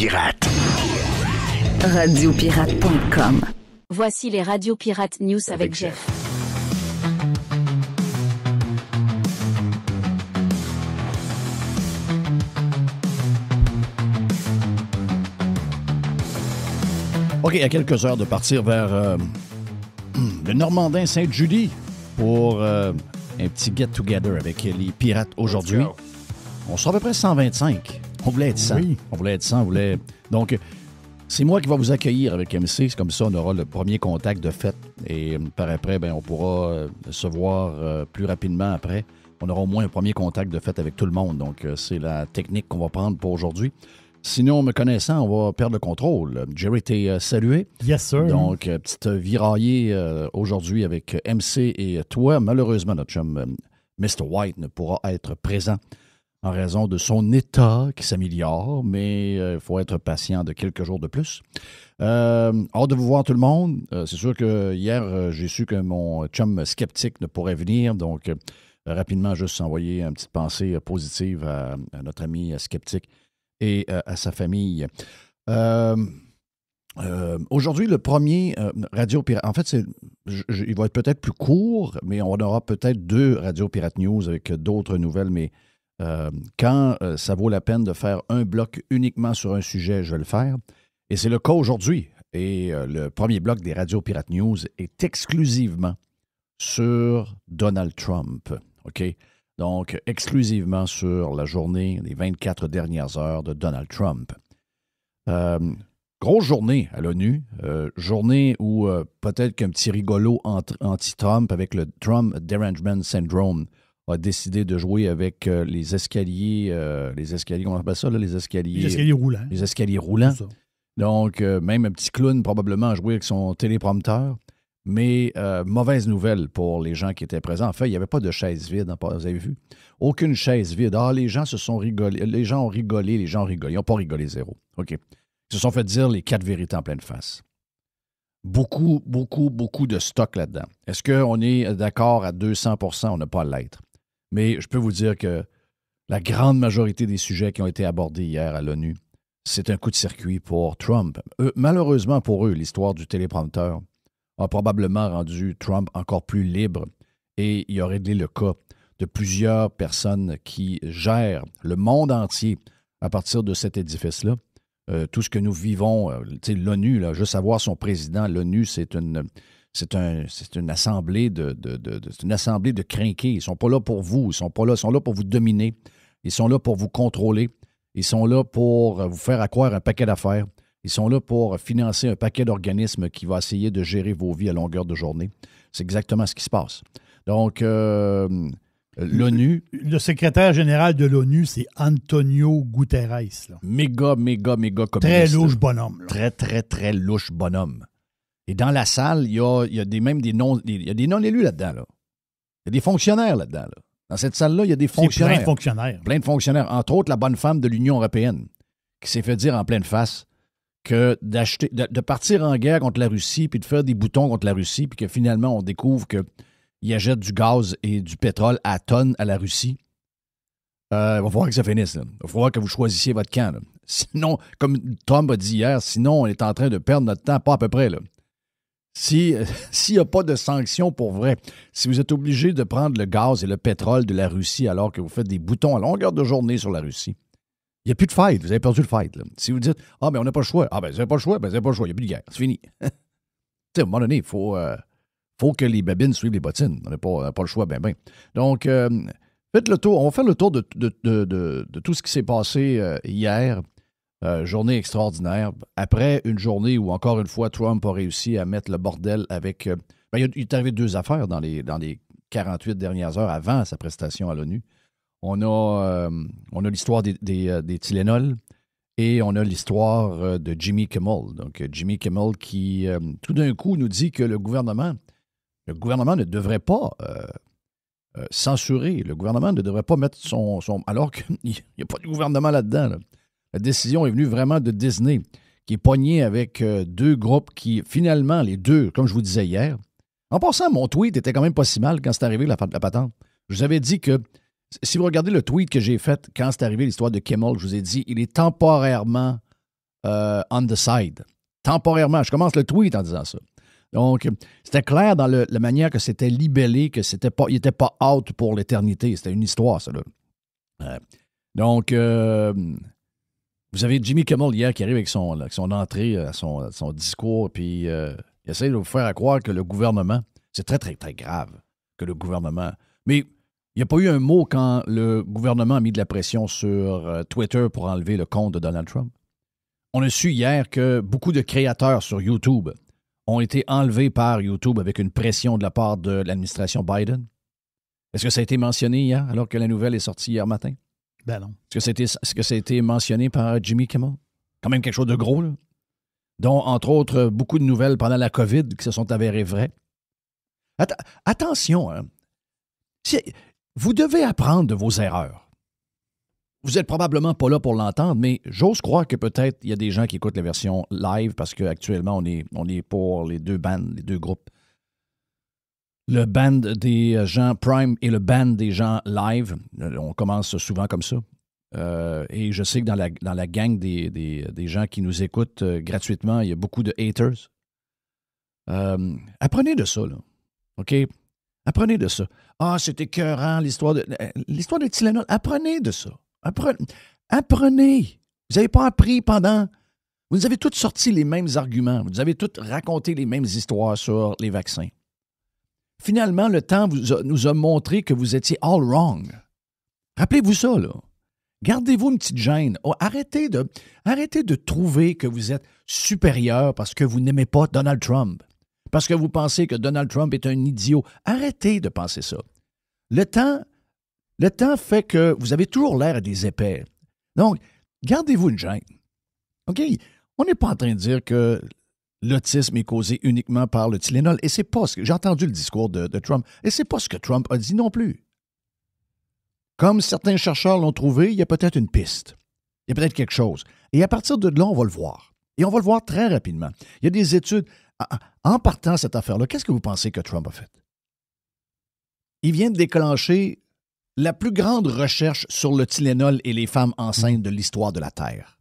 Pirate. Radiopirate.com. Voici les Radio Pirates News avec Jeff. OK, à quelques heures de partir vers le Normandin Sainte-Julie pour un petit get-together avec les pirates aujourd'hui. On sera à peu près 125. On voulait être 100. Oui. On voulait être 100. Donc, c'est moi qui va vous accueillir avec MC. C'est comme ça, on aura le premier contact de fête. Et par après, on pourra se voir plus rapidement après. On aura au moins un premier contact de fête avec tout le monde. Donc, c'est la technique qu'on va prendre pour aujourd'hui. Sinon, me connaissant, on va perdre le contrôle. Jerry, t'es salué. Yes, sir. Donc, petite viraillée aujourd'hui avec MC et toi. Malheureusement, notre chum Mr. White ne pourra être présent en raison de son état qui s'améliore, mais il faut être patient de quelques jours de plus. Hâte de vous voir tout le monde. C'est sûr que hier, j'ai su que mon chum sceptique ne pourrait venir, donc rapidement, juste envoyer une petite pensée positive à notre ami sceptique et à sa famille. Aujourd'hui, le premier Radio Pirate... En fait, il va être peut-être plus court, mais on aura peut-être 2 Radio Pirate News avec d'autres nouvelles, mais quand ça vaut la peine de faire un bloc uniquement sur un sujet, je vais le faire. Et c'est le cas aujourd'hui. Et le premier bloc des Radio Pirate News est exclusivement sur Donald Trump. OK? Donc, exclusivement sur la journée, les 24 dernières heures de Donald Trump. Grosse journée à l'ONU. Journée où peut-être qu'un petit rigolo anti-Trump avec le Trump Derangement Syndrome a décidé de jouer avec les escaliers, comment on appelle ça, là, les escaliers roulants. Les escaliers roulants. Donc, même un petit clown probablement a joué avec son téléprompteur. Mais mauvaise nouvelle pour les gens qui étaient présents. En fait, il n'y avait pas de chaise vide. Vous avez vu? Aucune chaise vide. Les gens se sont rigolés. Les gens ont rigolé. Ils n'ont pas rigolé zéro. OK. Ils se sont fait dire les 4 vérités en pleine face. Beaucoup, beaucoup, beaucoup de stock là-dedans. Est-ce qu'on est d'accord à 200%? On n'a pas à l'être. Mais je peux vous dire que la grande majorité des sujets qui ont été abordés hier à l'ONU, c'est un coup de circuit pour Trump. Malheureusement pour eux, l'histoire du téléprompteur a probablement rendu Trump encore plus libre et il a réglé le cas de plusieurs personnes qui gèrent le monde entier à partir de cet édifice-là. Tout ce que nous vivons, l'ONU, là, juste avoir son président, l'ONU, c'est une assemblée c'est une assemblée de crinqués. Ils ne sont pas là pour vous, ils sont là pour vous dominer, ils sont là pour vous contrôler, ils sont là pour vous faire accroire un paquet d'affaires. Ils sont là pour financer un paquet d'organismes qui va essayer de gérer vos vies à longueur de journée. C'est exactement ce qui se passe. Donc, l'ONU... Le secrétaire général de l'ONU, c'est Antonio Guterres. Là. Méga communiste. Très louche bonhomme. Là. Très, très, très louche bonhomme. Et dans la salle, il y a même des non-élus là-dedans. Là. Il y a des fonctionnaires là-dedans. Là. Dans cette salle-là, il y a des fonctionnaires. C'est plein de fonctionnaires. Plein de fonctionnaires. Entre autres, la bonne femme de l'Union européenne qui s'est fait dire en pleine face que de partir en guerre contre la Russie puis de faire des boutons contre la Russie puis que finalement, on découvre qu'ils achètent du gaz et du pétrole à tonnes à la Russie. Il va falloir que ça finisse. Là. Il va falloir que vous choisissiez votre camp. Là. Sinon, comme Trump a dit hier, sinon, on est en train de perdre notre temps, pas à peu près. Là. S'il n'y a pas de sanctions pour vrai, si vous êtes obligé de prendre le gaz et le pétrole de la Russie alors que vous faites des boutons à longueur de journée sur la Russie, il n'y a plus de fight. Vous avez perdu le fight. Là. Si vous dites « Ah, ben on n'a pas le choix. » Ah, ben vous n'avez pas le choix. Ben vous n'avez pas le choix. Il n'y a plus de guerre. C'est fini. Tu sais, à un moment donné, il faut que les babines suivent les bottines. On n'a pas le choix, ben. Donc, faites le tour. On va faire le tour de tout ce qui s'est passé hier. Journée extraordinaire. Après une journée où, encore une fois, Trump a réussi à mettre le bordel avec... il est arrivé 2 affaires dans les 48 dernières heures avant sa prestation à l'ONU. On a l'histoire des Tylenol et on a l'histoire de Jimmy Kimmel. Donc, Jimmy Kimmel qui, tout d'un coup, nous dit que le gouvernement ne devrait pas censurer. Le gouvernement ne devrait pas mettre son alors qu'il n'y a pas de gouvernement là-dedans. Là. La décision est venue vraiment de Disney, qui est pogné avec 2 groupes qui, finalement, les 2, comme je vous disais hier, en passant, mon tweet était quand même pas si mal quand c'est arrivé la patente. Je vous avais dit que si vous regardez le tweet que j'ai fait quand c'est arrivé l'histoire de Kimmel, je vous ai dit il est temporairement on the side. Temporairement. Je commence le tweet en disant ça. Donc, c'était clair dans la manière que c'était libellé, que il n'était pas out pour l'éternité. C'était une histoire, ça, là. Donc, vous avez Jimmy Kimmel hier qui arrive avec son entrée, son discours, puis il essaie de vous faire croire que le gouvernement, c'est très, très, très grave que le gouvernement... Mais il n'y a pas eu un mot quand le gouvernement a mis de la pression sur Twitter pour enlever le compte de Donald Trump. On a su hier que beaucoup de créateurs sur YouTube ont été enlevés par YouTube avec une pression de la part de l'administration Biden. Est-ce que ça a été mentionné hier, alors que la nouvelle est sortie hier matin? Ben non. Est-ce que ça a été mentionné par Jimmy Kimmel? Quand même quelque chose de gros, là. Dont, entre autres, beaucoup de nouvelles pendant la COVID qui se sont avérées vraies. Attention, hein. Vous devez apprendre de vos erreurs. Vous n'êtes probablement pas là pour l'entendre, mais j'ose croire que peut-être il y a des gens qui écoutent la version live parce qu'actuellement, on est pour les deux bands, les deux groupes. Le band des gens Prime et le band des gens live. On commence souvent comme ça. Et je sais que dans la gang des gens qui nous écoutent gratuitement, il y a beaucoup de haters. Apprenez de ça, là. OK? Apprenez de ça. Ah, c'est écœurant, l'histoire de Tylenol. Apprenez de ça. Apprenez. Vous n'avez pas appris pendant... Vous nous avez tous sorti les mêmes arguments. Vous nous avez tous raconté les mêmes histoires sur les vaccins. Finalement, le temps nous a montré que vous étiez all wrong. Rappelez-vous ça, là. Gardez-vous une petite gêne. Oh, arrêtez de trouver que vous êtes supérieur parce que vous n'aimez pas Donald Trump. Parce que vous pensez que Donald Trump est un idiot. Arrêtez de penser ça. Le temps fait que vous avez toujours l'air à des épais. Donc, gardez-vous une gêne. OK? On n'est pas en train de dire que l'autisme est causé uniquement par le Tylenol. Et c'est pas ce que... J'ai entendu le discours de Trump. Et c'est pas ce que Trump a dit non plus. Comme certains chercheurs l'ont trouvé, il y a peut-être une piste. Il y a peut-être quelque chose. Et à partir de là, on va le voir. Et on va le voir très rapidement. Il y a des études. En partant cette affaire-là, qu'est-ce que vous pensez que Trump a fait? Il vient de déclencher la plus grande recherche sur le Tylenol et les femmes enceintes de l'histoire de la Terre.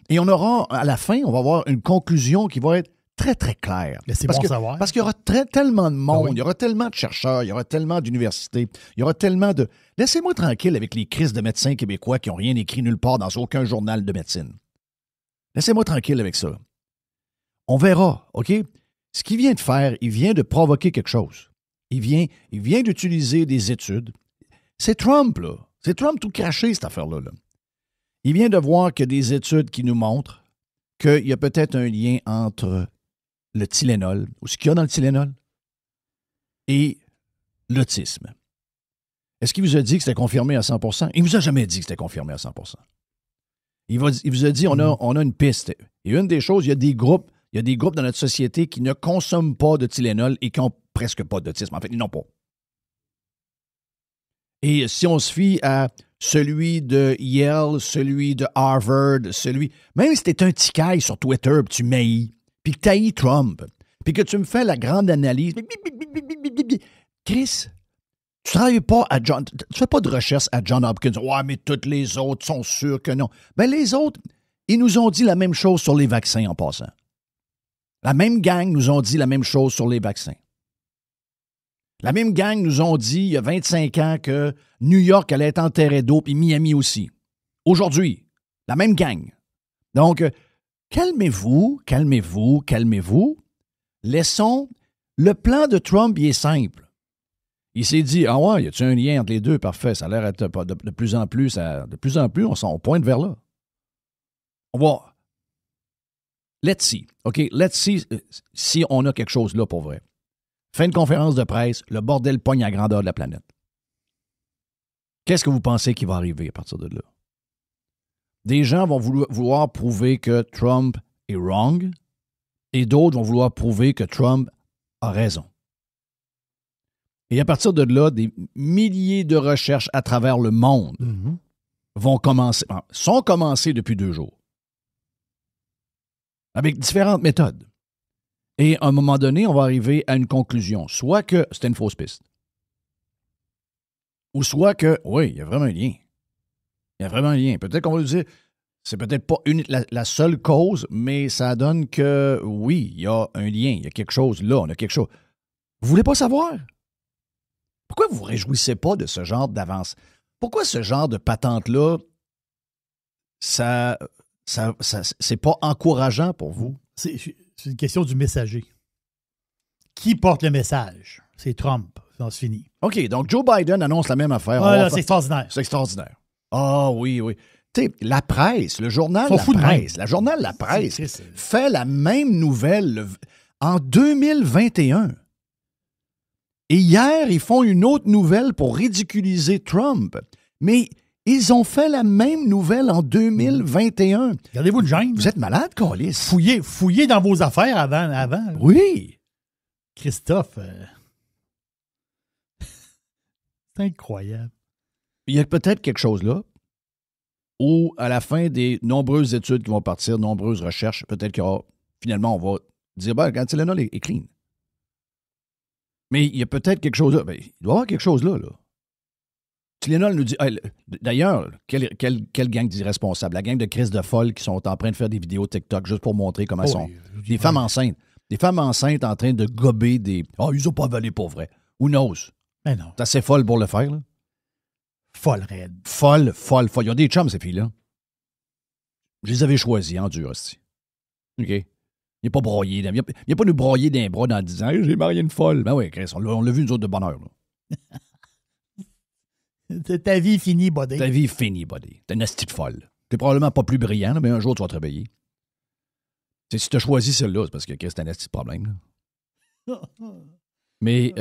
Et on aura, à la fin, on va avoir une conclusion qui va être très, très claire. Mais c'est bon à savoir. Parce qu'il y aura tellement de monde, oui. Il y aura tellement de chercheurs, il y aura tellement d'universités, il y aura tellement de... Laissez-moi tranquille avec les crises de médecins québécois qui n'ont rien écrit nulle part dans aucun journal de médecine. Laissez-moi tranquille avec ça. On verra, OK? Ce qu'il vient de faire, il vient de provoquer quelque chose. Il vient d'utiliser des études. C'est Trump, là. C'est Trump tout craché, cette affaire-là. Là. Il vient de voir qu'il y a des études qui nous montrent qu'il y a peut-être un lien entre le Tylenol, ou ce qu'il y a dans le Tylenol, et l'autisme. Est-ce qu'il vous a dit que c'était confirmé à 100%? Il ne vous a jamais dit que c'était confirmé à 100%. Il vous a dit on a une piste. Et une des choses, il y a des groupes dans notre société qui ne consomment pas de Tylenol et qui n'ont presque pas d'autisme. En fait, ils n'ont pas. Et si on se fie à celui de Yale, celui de Harvard, même si t'es un ticaille sur Twitter, puis tu m'haïs, puis que t'haïs Trump, puis que tu me fais la grande analyse, Chris, tu travailles pas tu fais pas de recherche à John Hopkins. Ouais, mais toutes les autres sont sûrs que non. Ben les autres, ils nous ont dit la même chose sur les vaccins en passant. La même gang nous ont dit la même chose sur les vaccins. La même gang nous ont dit, il y a 25 ans, que New York allait être enterré d'eau, puis Miami aussi. Aujourd'hui, la même gang. Donc, calmez-vous. Laissons... Le plan de Trump, il est simple. Il s'est dit, ah ouais, y a-t-il un lien entre les deux? Parfait, ça a l'air d'être de plus en plus, on pointe vers là. On va... Let's see. OK, let's see si on a quelque chose là pour vrai. Fin de conférence de presse, le bordel pogne à grandeur de la planète. Qu'est-ce que vous pensez qui va arriver à partir de là? Des gens vont vouloir prouver que Trump est wrong et d'autres vont vouloir prouver que Trump a raison. Et à partir de là, des milliers de recherches à travers le monde sont commencées depuis 2 jours. Avec différentes méthodes. Et à un moment donné, on va arriver à une conclusion. Soit que c'était une fausse piste. Ou soit que, oui, il y a vraiment un lien. Il y a vraiment un lien. Peut-être qu'on va dire, C'est peut-être pas la seule cause, mais ça donne que, oui, il y a un lien, il y a quelque chose là, on a quelque chose. Vous voulez pas savoir? Pourquoi vous vous réjouissez pas de ce genre d'avance? Pourquoi ce genre de patente-là, ça c'est pas encourageant pour vous? C'est une question du messager. Qui porte le message? C'est Trump. C'est fini. OK, donc Joe Biden annonce la même affaire. C'est extraordinaire. C'est extraordinaire. Ah oui. Tu sais, la presse, le journal La Presse fait la même nouvelle en 2021. Et hier, ils font une autre nouvelle pour ridiculiser Trump. Mais ils ont fait la même nouvelle en 2021. Regardez-vous le gêne. Vous êtes malade, Câlis? Fouillez dans vos affaires avant. Oui. Christophe, c'est incroyable. Il y a peut-être quelque chose là où, à la fin des nombreuses études qui vont partir, nombreuses recherches, peut-être finalement, on va dire, quand Tylenol est clean. Mais il y a peut-être quelque chose là. Ben, il doit y avoir quelque chose là. Tylenol nous dit... d'ailleurs, quelle gang d'irresponsables? La gang de Chris de folle qui sont en train de faire des vidéos TikTok juste pour montrer comment elles sont. Des femmes enceintes. Des femmes enceintes en train de gober des... ils ont pas avalé pour vrai. Who knows? Mais non. C'est assez folle pour le faire, là. Folle raide. Folle. Ils ont des chums, ces filles-là. Je les avais choisis en dur, aussi. OK? Il n'est pas broyé. Il n'est pas nous broyer d'un bras en disant hey, j'ai marié une folle. Ben oui, Chris, on l'a vu nous autres de bonne heure. Ta vie est finie, buddy. Ta vie est finie, buddy. T'es une asti de folle. T'es probablement pas plus brillant, là, mais un jour, tu vas te réveiller. T'sais, si tu as choisi celle-là, c'est parce que Chris, c'est un asti de problème. Là. Mais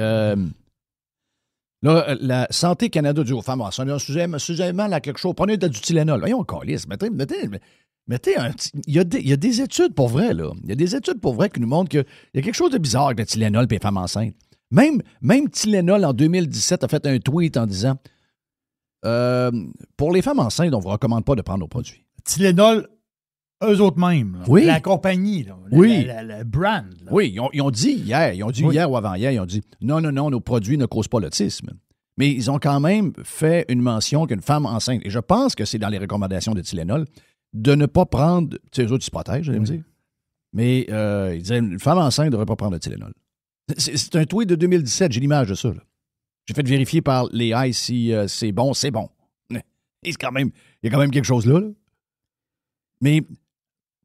là, la Santé Canada dit aux femmes, c'est un sujet mal à quelque chose. Prenez du Tylenol. Voyons, câlisse. Mettez un... Il y a des études pour vrai, là. Il y a des études pour vrai qui nous montrent qu'il y a quelque chose de bizarre avec le Tylenol et les femmes enceintes. Même Tylenol, en 2017, a fait un tweet en disant pour les femmes enceintes, on ne vous recommande pas de prendre nos produits. Tylenol, eux autres mêmes. Là. Oui. La compagnie, là. Oui. Le brand. Là. Oui, ils ont dit hier, hier ou avant-hier, ils ont dit non, nos produits ne causent pas l'autisme. Mais ils ont quand même fait une mention qu'une femme enceinte, et je pense que c'est dans les recommandations de Tylenol, de ne pas prendre, tu sais, eux autres, ils se protègent, j'allais me dire. Mais ils disaient, une femme enceinte ne devrait pas prendre le Tylenol. C'est un tweet de 2017, j'ai l'image de ça. Là. J'ai fait vérifier par les AI si c'est bon, c'est bon. Et il y a quand même quelque chose là. Mais...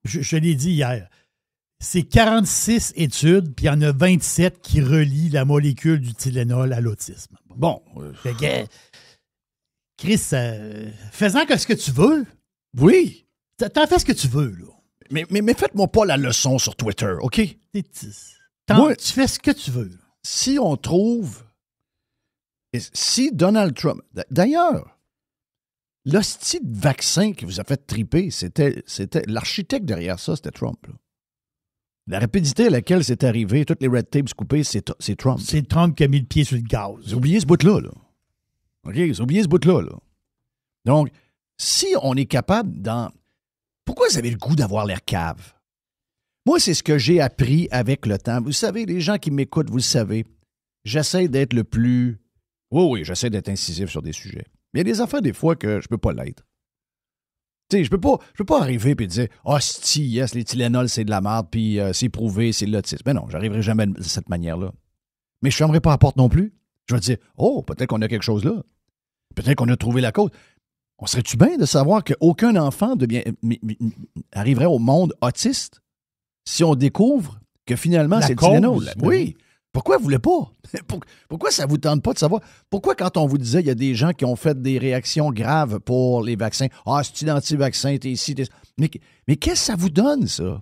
Je l'ai dit hier, c'est 46 études, puis il y en a 27 qui relient la molécule du Tylenol à l'autisme. Bon. Fait que, Chris, fais-en que ce que tu veux. Oui. T'en fais ce que tu veux, là. Mais faites-moi pas la leçon sur Twitter, OK? Tu fais ce que tu veux. Là. Si on trouve... Si Donald Trump... D'ailleurs, l'hostie de vaccin qui vous a fait triper, c'était l'architecte derrière ça, c'était Trump. Là. La rapidité à laquelle c'est arrivé, toutes les red tapes coupées, c'est Trump. C'est Trump qui a mis le pied sur le gaz. Vous oubliez ce bout-là. Là. OK? Vous oubliez ce bout-là. Là. Donc, si on est capable Pourquoi vous avez le goût d'avoir l'air cave? Moi, c'est ce que j'ai appris avec le temps. Vous savez, les gens qui m'écoutent, vous le savez, j'essaie d'être le plus... Oui, j'essaie d'être incisif sur des sujets. Mais il y a des affaires, des fois, que je peux pas l'être. Tu sais, je peux pas arriver et dire « Ah, yes, les Tylenol, c'est de la merde, puis c'est prouvé, c'est de l'autisme. » Mais non, j'arriverai jamais de cette manière-là. Mais je ne fermerai pas la porte non plus. Je vais dire « Oh, peut-être qu'on a quelque chose là. Peut-être qu'on a trouvé la cause. » On serait-tu bien de savoir qu'aucun enfant arriverait au monde autiste si on découvre que finalement, c'est le Tylenol? Oui. Pourquoi vous ne voulez pas? Pourquoi ça ne vous tente pas de savoir? Pourquoi quand on vous disait il y a des gens qui ont fait des réactions graves pour les vaccins? Ah, c'est anti-vaccin, t'es ici, t'es... Mais qu'est-ce que ça vous donne, ça?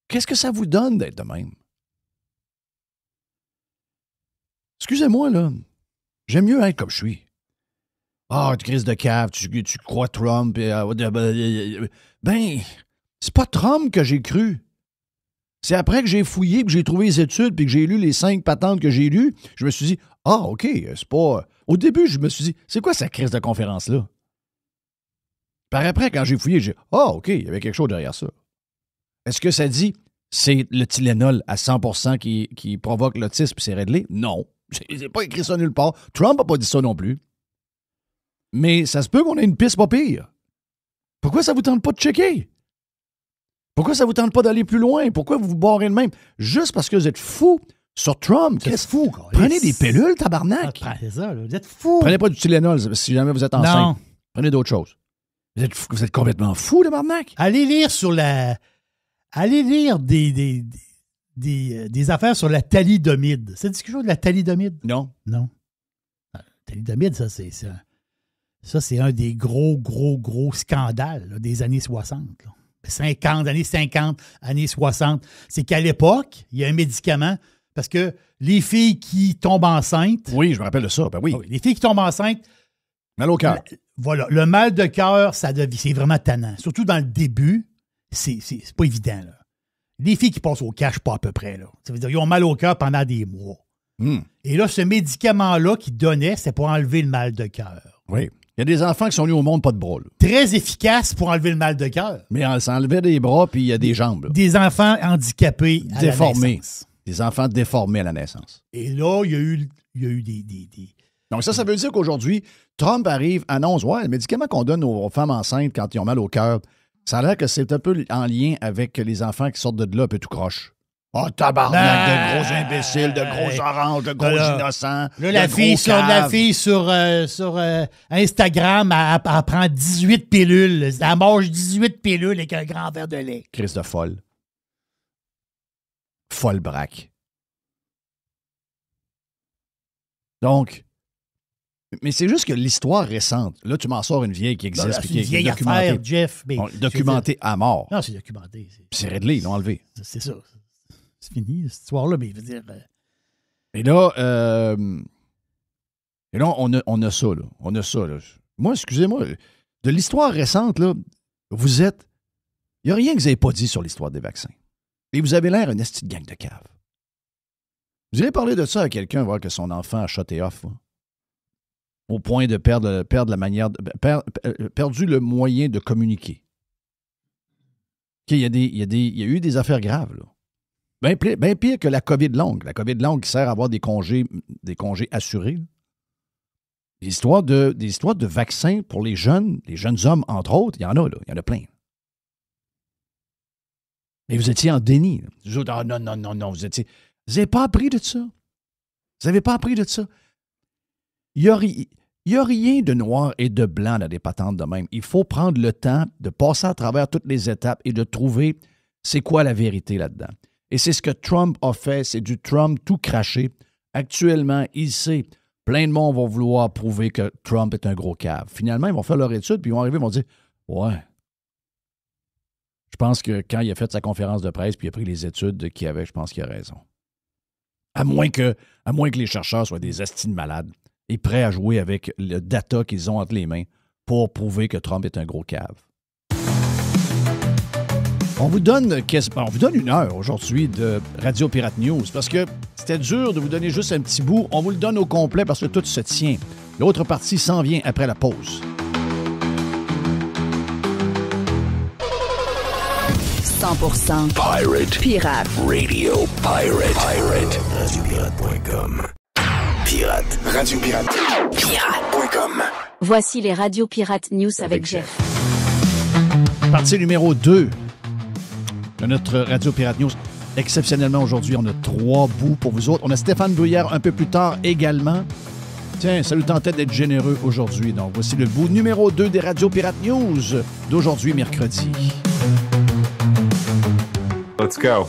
Qu'est-ce que ça vous donne d'être de même? Excusez-moi, là. J'aime mieux être comme je suis. Ah, tu crises de cave, tu crois Trump. Ben, c'est pas Trump que j'ai cru. C'est après que j'ai fouillé, que j'ai trouvé les études, puis que j'ai lu les 5 patentes que j'ai lues, je me suis dit, ah, OK, c'est pas... Au début, je me suis dit, c'est quoi cette crise de conférence-là? Par après, quand j'ai fouillé, j'ai dit, ah, OK, il y avait quelque chose derrière ça. Est-ce que ça dit, c'est le Tylenol à 100% qui provoque l'autisme, puis c'est réglé? Non. C'est pas écrit ça nulle part. Trump n'a pas dit ça non plus. Mais ça se peut qu'on ait une piste pas pire. Pourquoi ça vous tente pas de checker? Pourquoi ça vous tente pas d'aller plus loin? Pourquoi vous vous barrez de même? Juste parce que vous êtes fou sur Trump. Vous êtes fou, quoi. Prenez des pilules, tabarnak. Prenez ça, là. Vous êtes fou. Prenez pas du Tylenol si jamais vous êtes enceinte. Non. Prenez d'autres choses. Vous êtes complètement fou, tabarnak. Allez lire des affaires sur la thalidomide. Ça dit quelque chose de la thalidomide? Non. Non. La thalidomide, ça, c'est un des gros scandales là, des années 60. Là. 50, années 50, années 60. C'est qu'à l'époque, il y a un médicament parce que les filles qui tombent enceintes... Oui, je me rappelle de ça. Ben oui. Les filles qui tombent enceintes... Mal au cœur. Voilà. Le mal de cœur, c'est vraiment tannant. Surtout dans le début, c'est pas évident. Là. Les filles qui passent au cash, pas à peu près. Là. Ça veut dire qu'ils ont mal au cœur pendant des mois. Et là, ce médicament-là qu'ils donnaient, c'est pour enlever le mal de cœur. Oui. Il y a des enfants qui sont nés au monde pas de bras. Là. Très efficace pour enlever le mal de cœur. Mais ça enlevait des bras puis il y a des jambes. Là. Des enfants handicapés à déformés. la naissance. Des enfants déformés à la naissance. Et là, il y a eu des... Donc ça veut dire qu'aujourd'hui, Trump arrive, annonce, ouais, le médicament qu'on donne aux femmes enceintes quand ils ont mal au cœur, ça a l'air que c'est un peu en lien avec les enfants qui sortent de là un peu tout croche. Oh, tabarnak, de gros imbéciles, de gros oranges, de gros innocents. Là, la fille sur Instagram, elle prend 18 pilules. Elle mange 18 pilules avec un grand verre de lait. Crise de folle. Folle braque. Donc, mais c'est juste que l'histoire récente, là, tu m'en sors une vieille qui existe. C'est une vieille affaire, Jeff. Documentée à mort. Non, c'est documenté. C'est réglé, ils l'ont enlevé. C'est ça. C'est fini, cette histoire-là, mais je veux dire... Et là, on a ça, là. On a ça, là. Moi, excusez-moi, de l'histoire récente, là, vous êtes... Il n'y a rien que vous n'avez pas dit sur l'histoire des vaccins. Et vous avez l'air une esti de gang de cave. Vous allez parler de ça à quelqu'un, voir que son enfant a shoté off, hein, au point de perdre la manière... perdu le moyen de communiquer. Il y a eu des affaires graves, là. Bien pire que la COVID longue. La COVID longue qui sert à avoir des congés assurés. Des histoires de vaccins pour les jeunes hommes, entre autres, il y en a, là. Il y en a plein. Mais vous étiez en déni. Vous dites, non, vous n'avez pas appris de ça. Vous n'avez pas appris de ça. Il n'y a rien de noir et de blanc dans des patentes de même. Il faut prendre le temps de passer à travers toutes les étapes et de trouver c'est quoi la vérité là-dedans. Et c'est ce que Trump a fait, c'est du Trump tout craché. Actuellement, il sait, plein de monde vont vouloir prouver que Trump est un gros cave. Finalement, ils vont faire leur étude, puis ils vont arriver, ils vont dire, ouais, je pense que quand il a fait sa conférence de presse, puis il a pris les études qu'il avait, je pense qu'il a raison. À moins que les chercheurs soient des estimes malades et prêts à jouer avec le data qu'ils ont entre les mains pour prouver que Trump est un gros cave. On vous donne une heure aujourd'hui de Radio Pirate News parce que c'était dur de vous donner juste un petit bout. On vous le donne au complet parce que tout se tient. L'autre partie s'en vient après la pause. 100% Pirate Radio Pirate. RadioPirate.com. Pirate. Radio Pirate. Pirate.com. Voici les Radio Pirate News avec Jeff. Partie numéro 2 de notre Radio Pirate News. Exceptionnellement, aujourd'hui, on a 3 bouts pour vous autres. On a Stéphane Bruyère un peu plus tard également. Tiens, ça nous tentait d'être généreux aujourd'hui. Donc, voici le bout numéro 2 des Radio Pirate News d'aujourd'hui, mercredi. Let's go.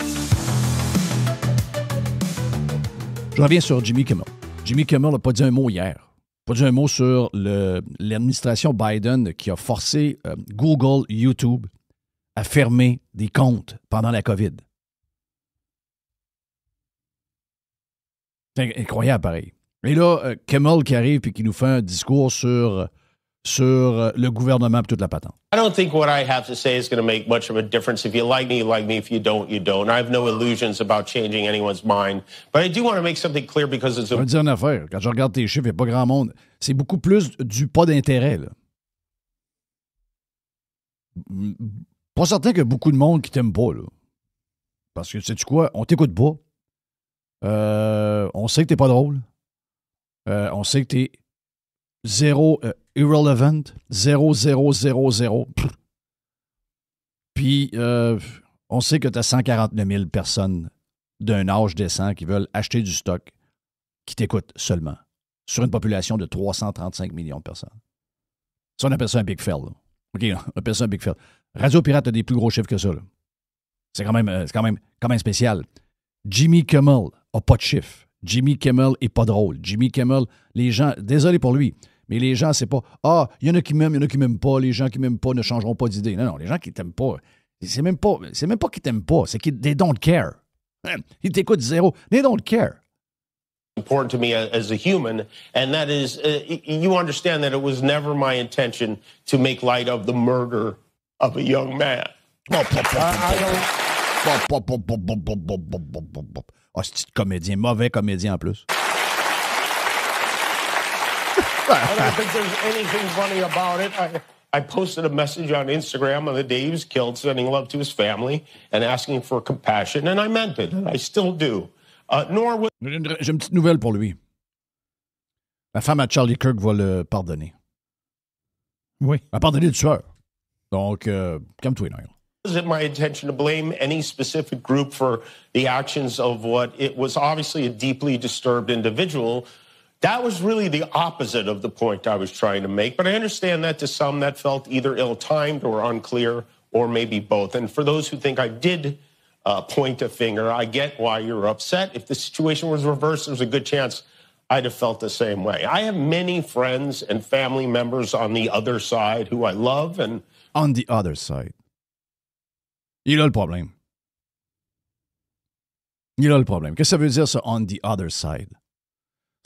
Je reviens sur Jimmy Kimmel. Jimmy Kimmel n'a pas dit un mot hier. Pas dit un mot sur l'administration Biden qui a forcé Google, YouTube à fermer des comptes pendant la COVID. C'est incroyable, pareil. Et là, Kimmel qui arrive et qui nous fait un discours sur le gouvernement et toute la patente. I don't think what I have to say is going to make much of a difference. If you like me, you like me. If you don't, you don't. I have no illusions about changing anyone's mind. But I do want to make something clear because it's... Je vais te dire une affaire. Quand je regarde tes chiffres, il n'y a pas grand monde. C'est beaucoup plus du pas d'intérêt, là. Pas certain qu'il y a beaucoup de monde qui t'aime pas, là. Parce que, sais-tu quoi? On t'écoute pas. On sait que t'es pas drôle. On sait que t'es zéro irrelevant. 0, 0, 0, 0. Puis, on sait que tu as 149 000 personnes d'un âge décent qui veulent acheter du stock qui t'écoutent seulement sur une population de 335 millions de personnes. Ça, on appelle ça un big fail. Là. OK, on appelle ça un big fail. Radio Pirate a des plus gros chiffres que ça. Là. C'est quand même spécial. Jimmy Kimmel n'a pas de chiffres. Jimmy Kimmel est pas drôle. Jimmy Kimmel, les gens, désolé pour lui, mais les gens, c'est pas il y en a qui m'aiment, il y en a qui m'aiment pas. Les gens qui m'aiment pas ne changeront pas d'idée. Non, les gens qui t'aiment pas, c'est même pas qu'ils t'aiment pas, c'est qu'ils they don't care. Ils t'écoutent zéro. They don't care. Important to me as a human, and that is, you understand that it was never my intention to make light of the murder of a young man. C'est comédien, mauvais comédien en plus. I don't think there's anything funny about it. I posted a message on Instagram on the day he was killed, sending love to his family and asking for compassion, and I meant it, and I still do. J'ai une petite nouvelle pour lui. La femme à Charlie Kirk va le pardonner. Oui. Elle va pardonner le tueur. Donc, calme-toi, Niall. Is it my intention to blame any specific group for the actions of what it was obviously a deeply disturbed individual? That was really the opposite of the point I was trying to make. But I understand that to some that felt either ill-timed or unclear or maybe both. And for those who think I did point a finger, I get why you're upset. If the situation was reversed, there's a good chance I'd have felt the same way. I have many friends and family members on the other side who I love and... On the other side. Il a le problème. Il a le problème. Qu'est-ce que ça veut dire, ça, on the other side?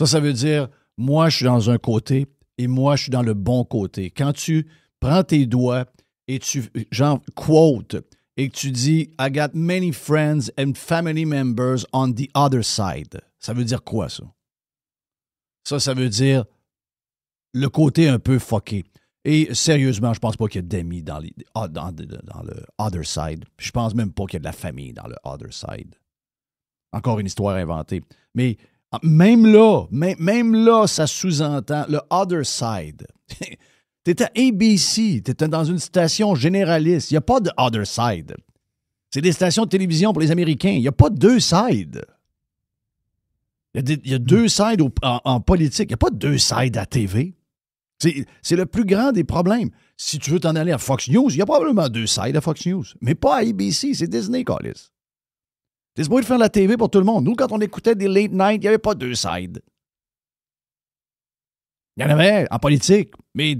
Ça veut dire, moi, je suis dans un côté et moi, je suis dans le bon côté. Quand tu prends tes doigts et tu, genre, quote, et que tu dis « I got many friends and family members on the other side », ça veut dire quoi, ça? Ça veut dire le côté un peu fucké. Et sérieusement, je pense pas qu'il y a d'amis dans le other side. Je pense même pas qu'il y a de la famille dans le other side. Encore une histoire inventée. Mais même là, ça sous-entend le other side. T'es à ABC, t'es dans une station généraliste. Il n'y a pas de other side. C'est des stations de télévision pour les Américains. Il n'y a pas deux sides. Il y a deux sides en politique. Il n'y a pas deux sides à TV. C'est le plus grand des problèmes. Si tu veux t'en aller à Fox News, il y a probablement deux sides à Fox News. Mais pas à ABC, c'est Disney, Callis. T'es supposé de faire la TV pour tout le monde. Nous, quand on écoutait des late night, il n'y avait pas deux sides. Il y en avait en politique. Mais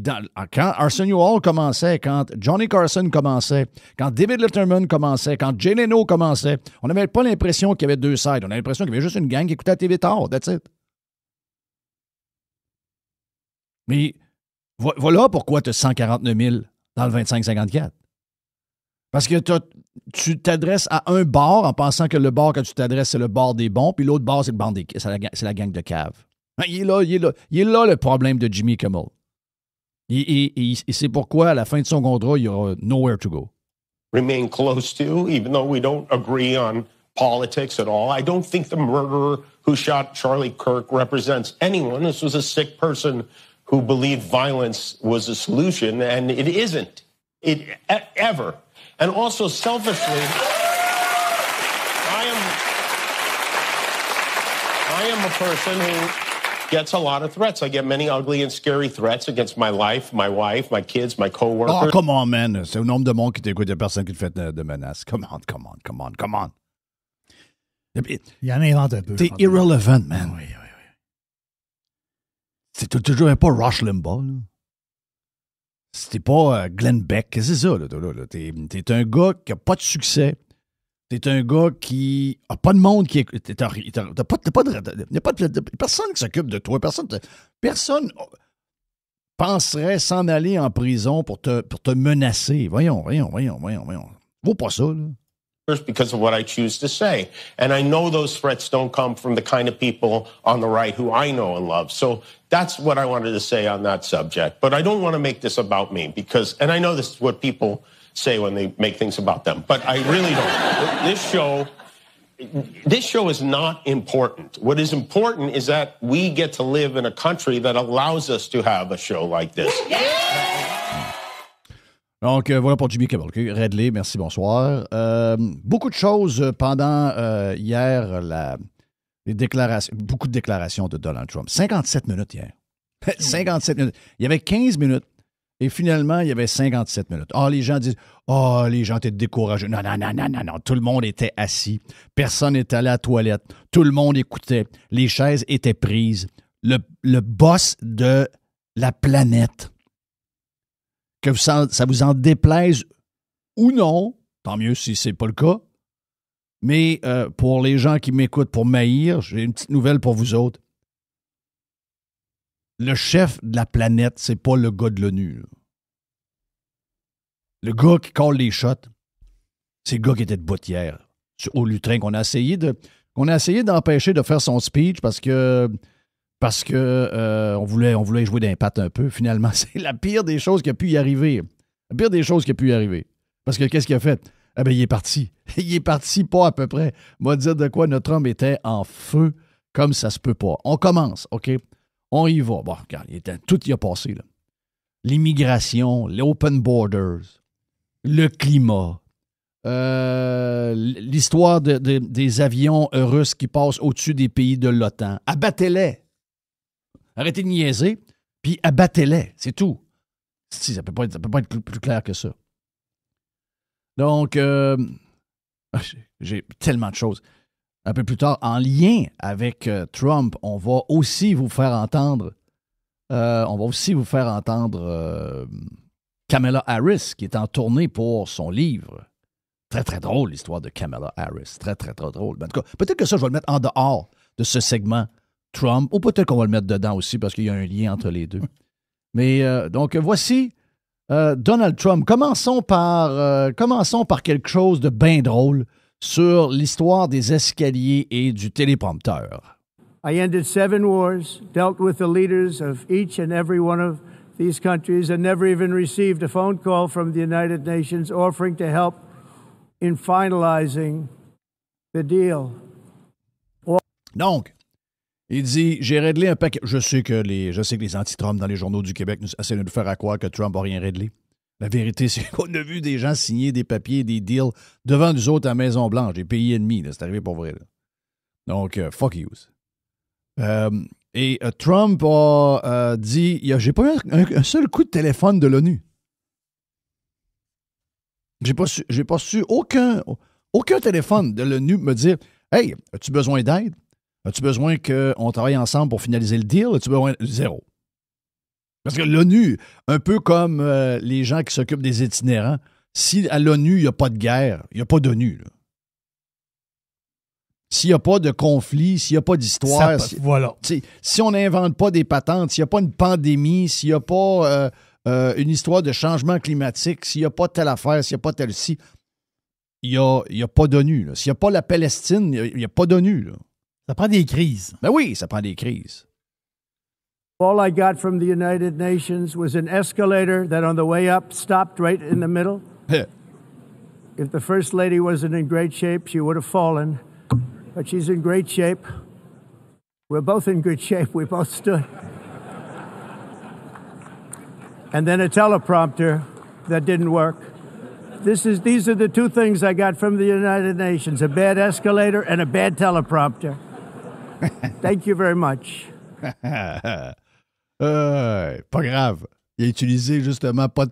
quand Arsenio Hall commençait, quand Johnny Carson commençait, quand David Letterman commençait, quand Jay Leno commençait, on n'avait pas l'impression qu'il y avait deux sides. On avait l'impression qu'il y avait juste une gang qui écoutait la TV tard. That's it. Mais voilà pourquoi tu as 149 000 dans le 25-54. Parce que tu t'adresses à un bar en pensant que le bar que tu t'adresses, c'est le bar des bons, puis l'autre bar, c'est le bar c'est la gang de caves. Il est là le problème de Jimmy Kimmel. Et c'est pourquoi, à la fin de son contrat, il y aura nowhere to go. Remain close to, even though we don't agree on politics at all. I don't think the murderer who shot Charlie Kirk represents anyone. This was a sick person who believed violence was a solution, and it isn't. Ever. And also, selfishly, I am a person who gets a lot of threats. I get many ugly and scary threats against my life, my wife, my kids, my coworkers. Oh, come on, man. C'est au nombre de monde qui t'écoute, il n'y a personne qui te fait de menaces. Come on. Il en invente un peu. T'es irrelevant, man. Oui. C'est toujours pas Rush Limbaugh, là. C'était pas Glenn Beck. Qu'est-ce que c'est ça, là? T'es un gars qui a pas de succès. T'es un gars qui a pas de monde qui écoute. Il n'y a pas de personne qui s'occupe de toi. Personne penserait s'en aller en prison pour te menacer. Voyons. Vaut pas ça, là. Because of what I choose to say. And I know those threats don't come from the kind of people on the right who I know and love. So that's what I wanted to say on that subject. But I don't want to make this about me because, and I know this is what people say when they make things about them, but I really don't. This show is not important. What is important is that we get to live in a country that allows us to have a show like this. Donc, voilà pour Jimmy Kimmel. Okay? Redley, merci, bonsoir. Beaucoup de choses pendant hier, les déclarations, beaucoup de déclarations de Donald Trump. 57 minutes hier. 57 minutes. Il y avait 15 minutes et finalement, il y avait 57 minutes. Les gens disent les gens étaient découragés. Non. Tout le monde était assis. Personne n'était allé à la toilette. Tout le monde écoutait. Les chaises étaient prises. Le boss de la planète, que ça vous en déplaise ou non, tant mieux si c'est pas le cas, mais pour les gens qui m'écoutent pour m'haïr, j'ai une petite nouvelle pour vous autres. Le chef de la planète, c'est pas le gars de l'ONU. Là. Le gars qui colle les shots, c'est le gars qui était debout hier au lutrin qu'on a essayé d'empêcher de faire son speech parce que on voulait jouer d'impact un peu. Finalement, c'est la pire des choses qui a pu y arriver. La pire des choses qui a pu y arriver. Parce que qu'est-ce qu'il a fait? Il est parti. Il est parti pas à peu près. Moi, dire de quoi notre homme était en feu comme ça se peut pas. On commence, OK? On y va. Bon, regarde, tout y a passé, là. L'immigration, les open borders, le climat, l'histoire des avions russes qui passent au-dessus des pays de l'OTAN. Abattez-les. Arrêtez de niaiser, puis abattez-les. C'est tout. Ça peut pas être plus clair que ça. Donc, j'ai tellement de choses. Un peu plus tard, en lien avec Trump, on va aussi vous faire entendre Kamala Harris, qui est en tournée pour son livre. Très, très drôle, l'histoire de Kamala Harris. Très, très, très drôle. En tout cas, peut-être que ça, je vais le mettre en dehors de ce segment Trump, ou peut-être qu'on va le mettre dedans aussi, parce qu'il y a un lien entre les deux. Mais donc, voici Donald Trump. Commençons par quelque chose de bien drôle sur l'histoire des escaliers et du téléprompteur. I ended 7 wars, dealt with the leaders of each and every one of these countries, and never even received a phone call from the United Nations offering to help in finalizing the deal. Donc, il dit, j'ai réglé un paquet. Je sais que les anti-Trump dans les journaux du Québec essaient de nous faire croire que Trump n'a rien réglé. La vérité, c'est qu'on a vu des gens signer des papiers, des deals devant nous autres à la Maison-Blanche, des pays ennemis. Là, c'est arrivé pour vrai. Là. Donc, fuck yous. Et Trump a dit, j'ai pas eu un seul coup de téléphone de l'ONU. J'ai pas su aucun téléphone de l'ONU me dire, hey, as-tu besoin d'aide? As-tu besoin qu'on travaille ensemble pour finaliser le deal? As-tu besoin de zéro? Parce que l'ONU, un peu comme les gens qui s'occupent des itinérants, si à l'ONU, il n'y a pas de guerre, il n'y a pas d'ONU. Là. S'il n'y a pas de conflit, s'il n'y a pas d'histoire, voilà. Si on n'invente pas des patentes, s'il n'y a pas une pandémie, s'il n'y a pas une histoire de changement climatique, s'il n'y a pas telle affaire, s'il n'y a pas telle ci, il n'y a pas d'ONU. Là. S'il n'y a pas la Palestine, il n'y a pas d'ONU. Là. Ça prend des crises. Ben oui, ça prend des crises. All I got from the United Nations was an escalator that on the way up stopped right in the middle. If the First Lady wasn't in great shape, she would have fallen. But she's in great shape. We're both in good shape. We both stood. And then a teleprompter that didn't work. These are the two things I got from the United Nations, a bad escalator and a bad teleprompter. Thank you very much. Pas grave. Il a utilisé justement pas de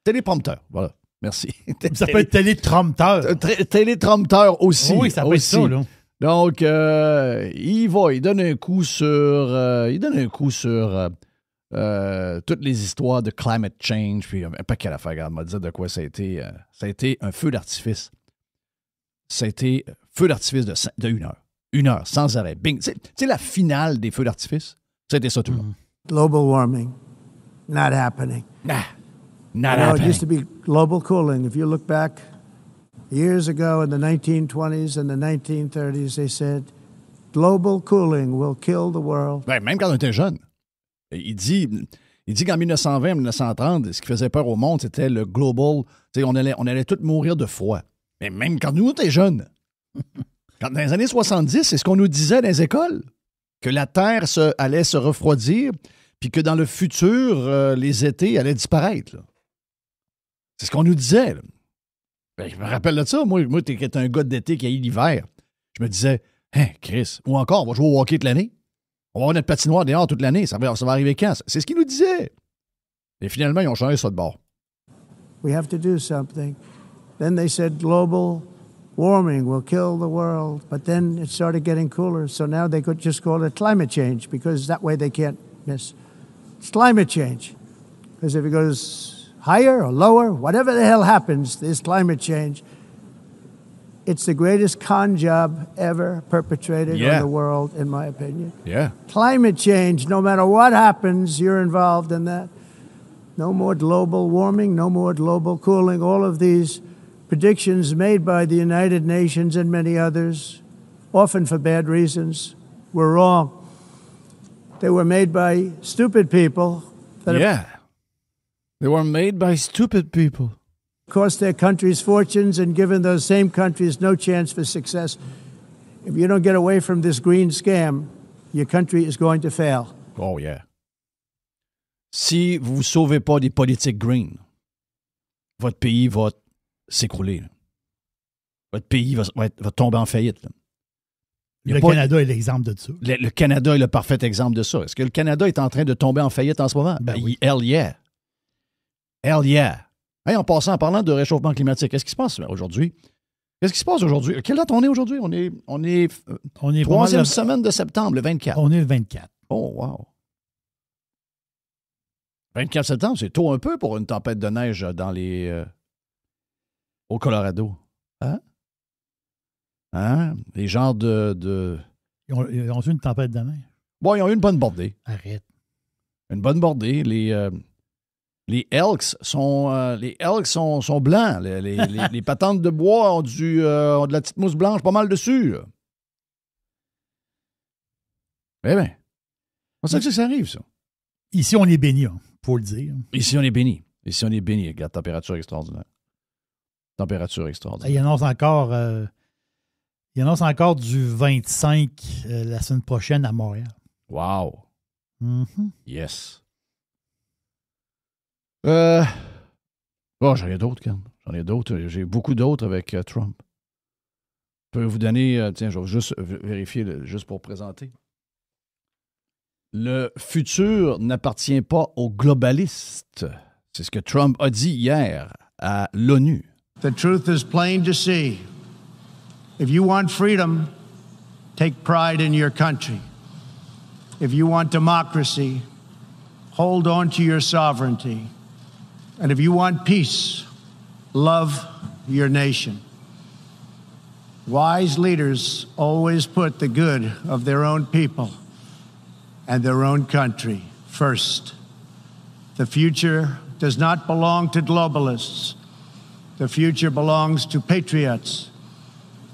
téléprompteur. Voilà. Merci. Ça peut être télétrompteur. Télétrompteur aussi. Oui, ça peut être ça, là. Donc, il donne un coup sur toutes les histoires de climate change, puis un paquet d'affaires. Regarde, m'a dit de quoi ça a été un feu d'artifice. Ça a été feu d'artifice de 1 heure. 1 heure, sans arrêt. Bing. Tu sais, la finale des feux d'artifice, ça a été ça tout le long. Global warming, not happening. Not happening. It used to be global cooling. If you look back years ago in the 1920s and the 1930s, they said, global cooling will kill the world. Ben, même quand on était jeune. Il dit qu'en 1920, 1930, ce qui faisait peur au monde, c'était le global. On allait tous mourir de froid. Mais même quand nous étions jeunes, dans les années 70, c'est ce qu'on nous disait dans les écoles, que la Terre allait se refroidir, puis que dans le futur, les étés allaient disparaître. Là. C'est ce qu'on nous disait. Là. Ben, je me rappelle de ça. Moi qui étais un gars d'été qui a eu l'hiver, je me disais, hein, Chris, ou encore, on va jouer au hockey toute l'année. On va avoir notre patinoire dehors toute l'année. Ça va arriver quand? C'est ce qu'ils nous disaient. Et finalement, ils ont changé ça de bord. We have to do something. Then they said global warming will kill the world. But then it started getting cooler. So now they could just call it climate change because that way they can't miss. It's climate change. Because if it goes higher or lower, whatever the hell happens, there's climate change. It's the greatest con job ever perpetrated on the world, in my opinion. Yeah. Climate change, no matter what happens, you're involved in that. No more global warming, no more global cooling. All of these predictions made by the United Nations and many others, often for bad reasons, were wrong. They were made by stupid people. They were made by stupid people. Cost their countries fortunes and given those same countries no chance for success. If you don't get away from this green scam, your country is going to fail. Oh, yeah. Si vous ne sauvez pas des politiques green, votre pays va s'écrouler. Là. Votre pays va tomber en faillite. Là. Canada est l'exemple de ça. Le Canada est le parfait exemple de ça. Est-ce que le Canada est en train de tomber en faillite en ce moment? Ben oui. Hell yeah. Hell yeah. Hey, en parlant de réchauffement climatique, qu'est-ce qui se passe aujourd'hui? Qu'est-ce qui se passe aujourd'hui? Quelle date on est aujourd'hui? On est troisième semaine de septembre, le 24. On est le 24. Oh, wow. 24 septembre, c'est tôt un peu pour une tempête de neige dans au Colorado. Hein? Les genres de... Ils ont eu une tempête de neige? Bon, ils ont eu une bonne bordée. Arrête. Une bonne bordée. Les elks sont blancs. Les patentes de bois ont de la petite mousse blanche pas mal dessus. Là. Eh bien, c'est ça que ça arrive, ça. Ici, on est béni, faut le dire. Ici, on est béni. Regarde, température extraordinaire. Il annonce encore du 25 la semaine prochaine à Montréal. Wow. Mm-hmm. Yes. J'en ai d'autres, Ken. J'ai beaucoup d'autres avec Trump. Je peux vous donner... tiens, je vais juste vérifier, juste pour présenter. Le futur n'appartient pas aux globalistes. C'est ce que Trump a dit hier à l'ONU. The truth is plain to see. If you want freedom, take pride in your country. If you want democracy, hold on to your sovereignty. And if you want peace, love your nation. Wise leaders always put the good of their own people and their own country first. The future does not belong to globalists. The future belongs to patriots.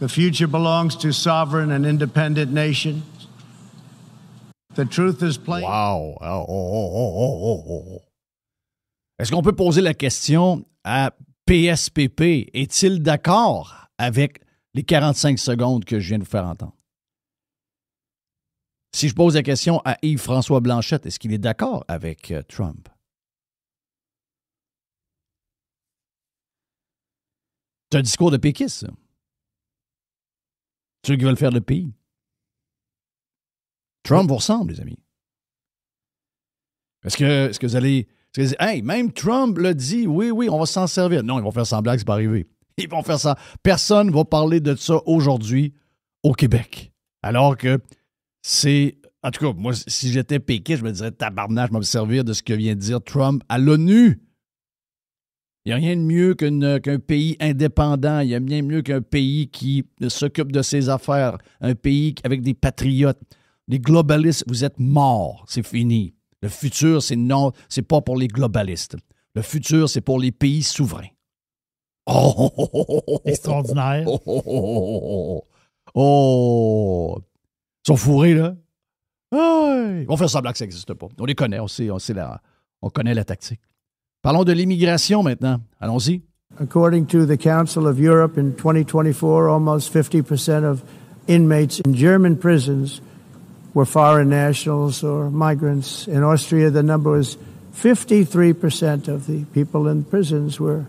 The future belongs to sovereign and independent nations. The truth is plain. Wow. Est-ce qu'on peut poser la question à PSPP? Est-il d'accord avec les 45 secondes que je viens de vous faire entendre? Si je pose la question à Yves-François Blanchette, est-ce qu'il est d'accord avec Trump? C'est un discours de péquiste, ça. Ceux qui veulent faire le pays. Trump vous ressemble, les amis. Est-ce que vous allez... Hey, même Trump l'a dit, oui, on va s'en servir. Non, ils vont faire semblant que c'est pas arrivé. Ils vont faire ça. Personne ne va parler de ça aujourd'hui au Québec. Alors que c'est... En tout cas, moi, si j'étais péquiste, je me dirais, tabarnak, je vais me servir de ce que vient de dire Trump à l'ONU. Il n'y a rien de mieux qu'un pays indépendant. Il y a bien mieux qu'un pays qui s'occupe de ses affaires. Un pays avec des patriotes. Les globalistes, vous êtes morts. C'est fini. Le futur, c'est pas pour les globalistes. Le futur, c'est pour les pays souverains. Extraordinaire. Ils sont fourrés, là. Ils vont faire semblant que ça n'existe pas. On les connaît, on connaît la tactique. Parlons de l'immigration maintenant. Allons-y. According to the Council of Europe in 2024, almost 50% of inmates in German prisons were foreign nationals or migrants. In Austria, the number was 53% of the people in prisons were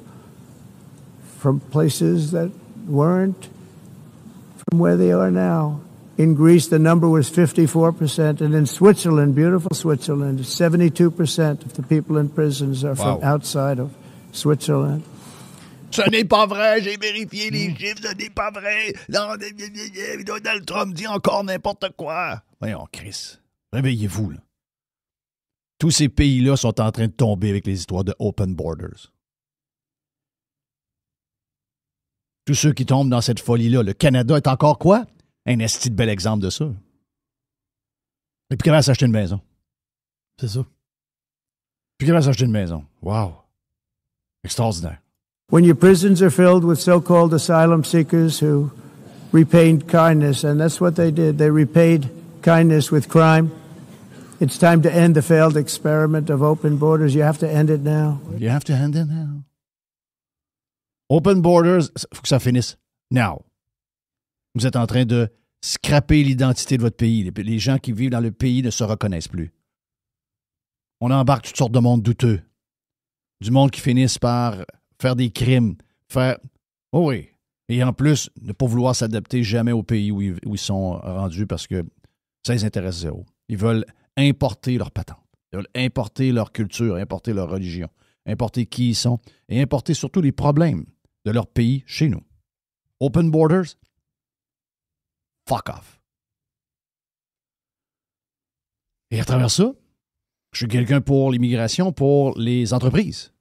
from places that weren't from where they are now. In Greece, the number was 54%. And in Switzerland, beautiful Switzerland, 72% of the people in prisons are from outside of Switzerland. Ce n'est pas vrai, j'ai vérifié les chiffres, ce n'est pas vrai. Non, Donald Trump dit encore n'importe quoi. Voyons, Chris, réveillez-vous, là. Tous ces pays-là sont en train de tomber avec les histoires de open borders. Tous ceux qui tombent dans cette folie-là. Le Canada est encore quoi? Un esti de bel exemple de ça. Et puis, comment s'acheter une maison? C'est ça. Puis, comment s'acheter une maison? Wow! Extraordinaire. When your prisons are filled with so-called asylum seekers who repaid kindness, and that's what they did. They repaid kindness with crime. It's time to end the failed experiment of open borders. You have to end it now. You have to end it now. Open borders, il faut que ça finisse now. Vous êtes en train de scraper l'identité de votre pays. Les gens qui vivent dans le pays ne se reconnaissent plus. On embarque toutes sortes de monde douteux. Du monde qui finissent par faire des crimes, Oh oui. Et en plus, ne pas vouloir s'adapter jamais au pays où ils sont rendus parce que ça les intéresse zéro. Ils veulent importer leur patente. Ils veulent importer leur culture, importer leur religion, importer qui ils sont et importer surtout les problèmes de leur pays chez nous. Open borders? Fuck off. Et à travers ça, je suis quelqu'un pour l'immigration, pour les entreprises.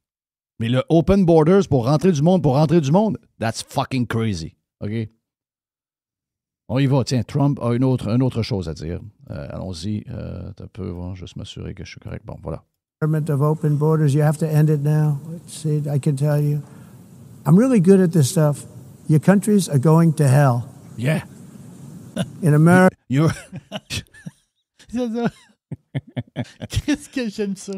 Mais le open borders pour rentrer du monde, that's fucking crazy. OK? On y va. Tiens, Trump a une autre chose à dire. Allons-y. Un peu, bon, juste m'assurer que je suis correct. Bon, voilà. Of open borders, you have to end it now. See, I can tell you. I'm really good at this stuff. Your countries are going to hell. Yeah. In America. You're... C'est ça. Qu'est-ce que j'aime ça?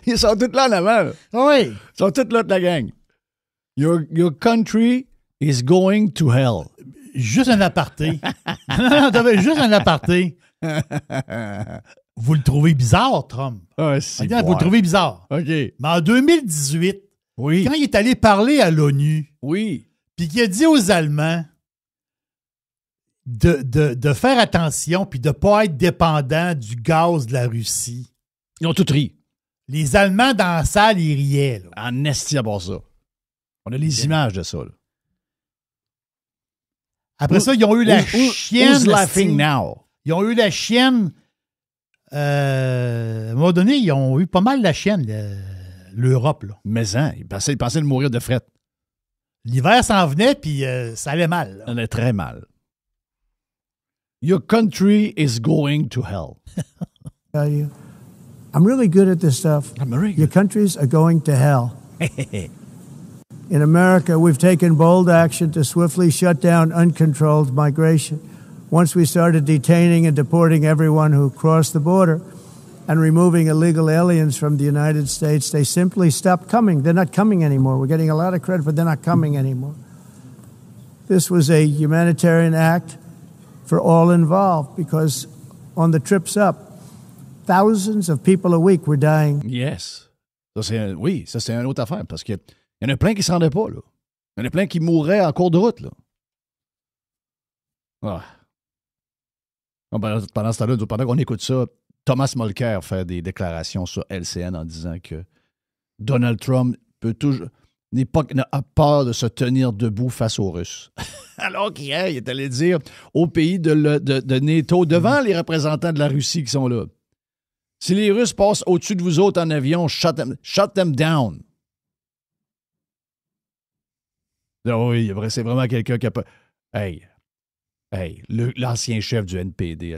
Ils sont tous là en avant. Oui. Ils sont tous là de la gang. Your country is going to hell. Juste un aparté. Non, juste un aparté. Vous le trouvez bizarre, Trump? Ah, vous le trouvez bizarre. OK. Mais en 2018, oui. Quand il est allé parler à l'ONU, oui. Puis qu'il a dit aux Allemands de faire attention puis de ne pas être dépendant du gaz de la Russie. Ils ont tout ri. Les Allemands dans la salle, ils riaient. Là. En esti à part ça. On a les images de ça. Là. Après ça, ils ont eu la chienne. Who's laughing now? Ils ont eu la chienne. À un moment donné, ils ont eu pas mal la chienne, l'Europe. Là. Mais ils pensaient de mourir de fret. L'hiver s'en venait, puis ça allait mal. Là. Ça allait très mal. Your country is going to hell. I'm really good at this stuff. Your countries are going to hell. In America, we've taken bold action to swiftly shut down uncontrolled migration. Once we started detaining and deporting everyone who crossed the border and removing illegal aliens from the United States, they simply stopped coming. They're not coming anymore. We're getting a lot of credit, but they're not coming anymore. This was a humanitarian act for all involved because on the trips up, thousands of people a week were dying. Yes. Ça, c'est une autre affaire parce qu'il y en a plein qui ne se rendaient pas. Là. Il y en a plein qui mourraient en cours de route. Là. Ah. Pendant ce temps-là, pendant qu'on écoute ça, Thomas Mulcair fait des déclarations sur LCN en disant que Donald Trump n'a peur de se tenir debout face aux Russes. Alors qu'hier, il est allé dire aux pays de NATO, devant les représentants de la Russie qui sont là, si les Russes passent au-dessus de vous autres en avion, shut them down. Oh oui, c'est vraiment quelqu'un qui a pas... Hey, l'ancien chef du NPD,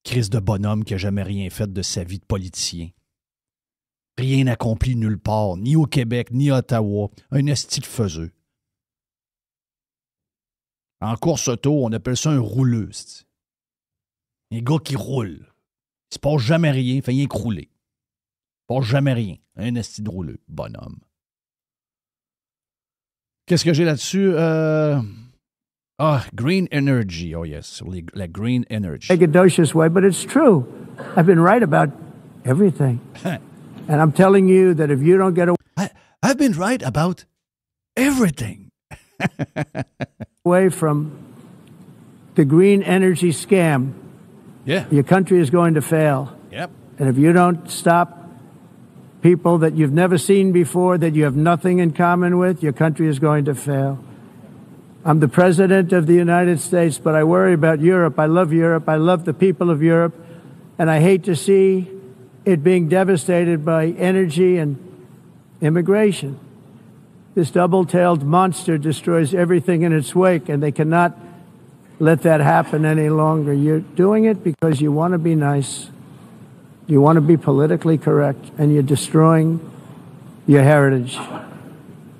crise de bonhomme qui n'a jamais rien fait de sa vie de politicien. Rien accompli nulle part, ni au Québec, ni à Ottawa. Un esti de faiseux. En course auto, on appelle ça un rouleux. Un gars qui roule. Il se passe jamais rien, il fait rien que rouler. Il se passe jamais rien. Un esti de rouleux, bonhomme. Qu'est-ce que j'ai là-dessus? Green energy. Oh, yes. La green energy. Braggadocious way, but it's true. I've been right about everything. And I'm telling you that if you don't get I've been right about everything. away from the green energy scam, your country is going to fail. Yep. And if you don't stop people that you've never seen before, that you have nothing in common with, your country is going to fail. I'm the president of the United States, but I worry about Europe. I love Europe. I love the people of Europe. And I hate to see it being devastated by energy and immigration. This double-tailed monster destroys everything in its wake, and they cannot let that happen any longer. You're doing it because you want to be nice. You want to be politically correct, and you're destroying your heritage.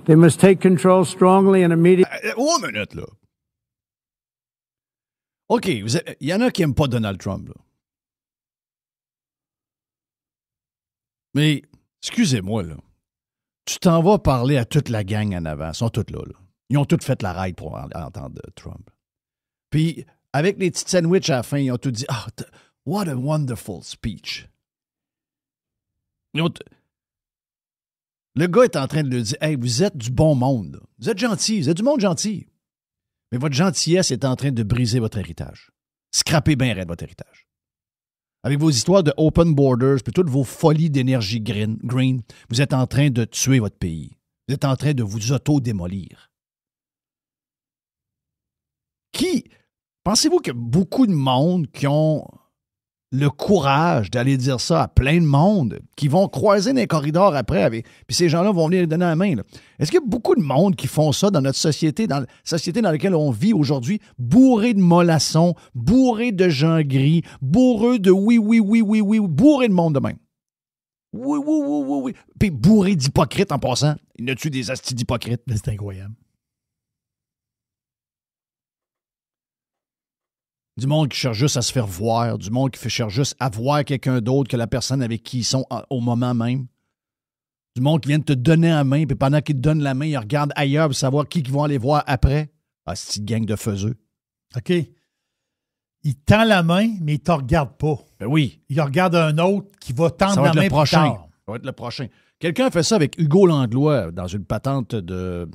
They must take control strongly and immediately. Oh, une minute, là. OK, il y en a qui n'aiment pas Donald Trump, là. Mais, excusez-moi, là. Tu t'en vas parler à toute la gang en avant. Ils sont tous là, là. Ils ont tous fait la ride pour entendre Trump. Puis, avec les petits sandwichs à la fin, ils ont tous dit « Ah, what a wonderful speech. » Le gars est en train de lui dire « Hey, vous êtes du bon monde. Vous êtes gentil. Vous êtes du monde gentil. Mais votre gentillesse est en train de briser votre héritage. Scraper bien raide votre héritage. Avec vos histoires de open borders puis toutes vos folies d'énergie green, vous êtes en train de tuer votre pays. Vous êtes en train de vous auto-démolir. Pensez-vous qu'il y a beaucoup de monde qui ont le courage d'aller dire ça à plein de monde, qui vont croiser dans les corridors après, puis ces gens-là vont venir les donner la main, là. Est-ce qu'il y a beaucoup de monde qui font ça dans notre société, dans la société dans laquelle on vit aujourd'hui, bourré de mollassons, bourré de gens gris, bourré de oui, bourré de monde de même? Oui. Puis bourré d'hypocrites en passant. Il y a-tu des astis d'hypocrites? C'est incroyable. Du monde qui cherche juste à se faire voir, du monde qui cherche juste à voir quelqu'un d'autre que la personne avec qui ils sont au moment même. Du monde qui vient de te donner la main, puis pendant qu'il te donne la main, il regarde ailleurs pour savoir qui vont aller voir après. Ah, c'est une gang de faiseux. OK. Il tend la main, mais il ne te regarde pas. Ben oui. Il regarde un autre qui va tendre la main plus tard. Ça va être le prochain. Quelqu'un a fait ça avec Hugo Langlois dans une patente de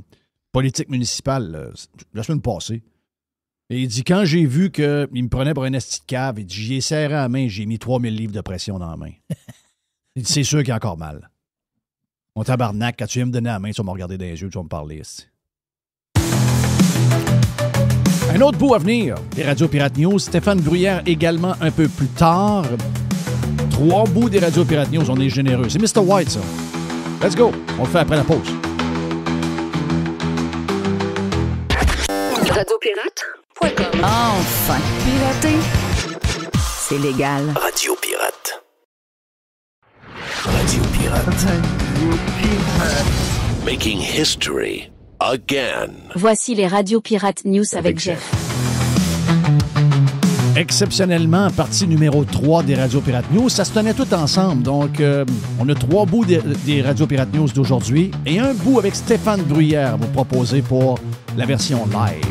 politique municipale la semaine passée. Et il dit, quand j'ai vu qu'il me prenait pour un esti de cave, il dit, j'y ai serré la main, j'ai mis 3000 livres de pression dans la main. Il dit, c'est sûr qu'il y a encore mal. Mon tabarnak, quand tu viens me donner la main, tu vas me regarder dans les yeux, tu vas me parler ici. Un autre bout à venir, des Radio Pirate News. Stéphane Bruyère également un peu plus tard. 3 bouts des Radio Pirate News, on est généreux. C'est Mr. White, ça. Let's go. On le fait après la pause. Radio Pirate? Enfin, pirater, c'est légal. Radio Pirate. Radio Pirate. Making history again. Voici les Radio Pirate News avec Jeff. Exceptionnellement, partie numéro 3 des Radio Pirate News. Ça se tenait tout ensemble. Donc, on a 3 bouts des Radio Pirate News d'aujourd'hui et un bout avec Stéphane Bruyère à vous proposer pour la version live.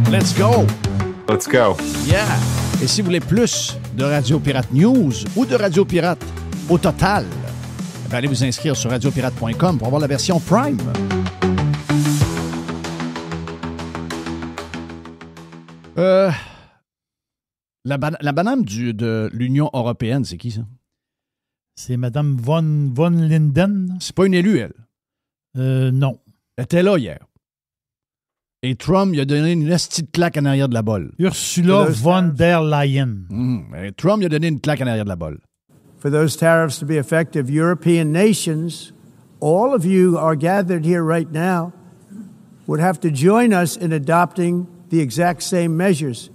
Let's go! Let's go. Yeah! Et si vous voulez plus de Radio Pirate News ou de Radio Pirate au total, allez vous inscrire sur radiopirate.com pour avoir la version Prime. La banane de l'Union européenne, c'est qui ça? C'est Mme von Linden. C'est pas une élue, elle? Non. Elle était là hier. Et Trump lui a donné une petite claque en arrière de la bolle. Ursula von der Leyen. Trump lui a donné une claque en arrière de la bolle. For those tariffs to be effective, European nations, all of you are gathered here right now, would have to join us in adopting the exact same measures.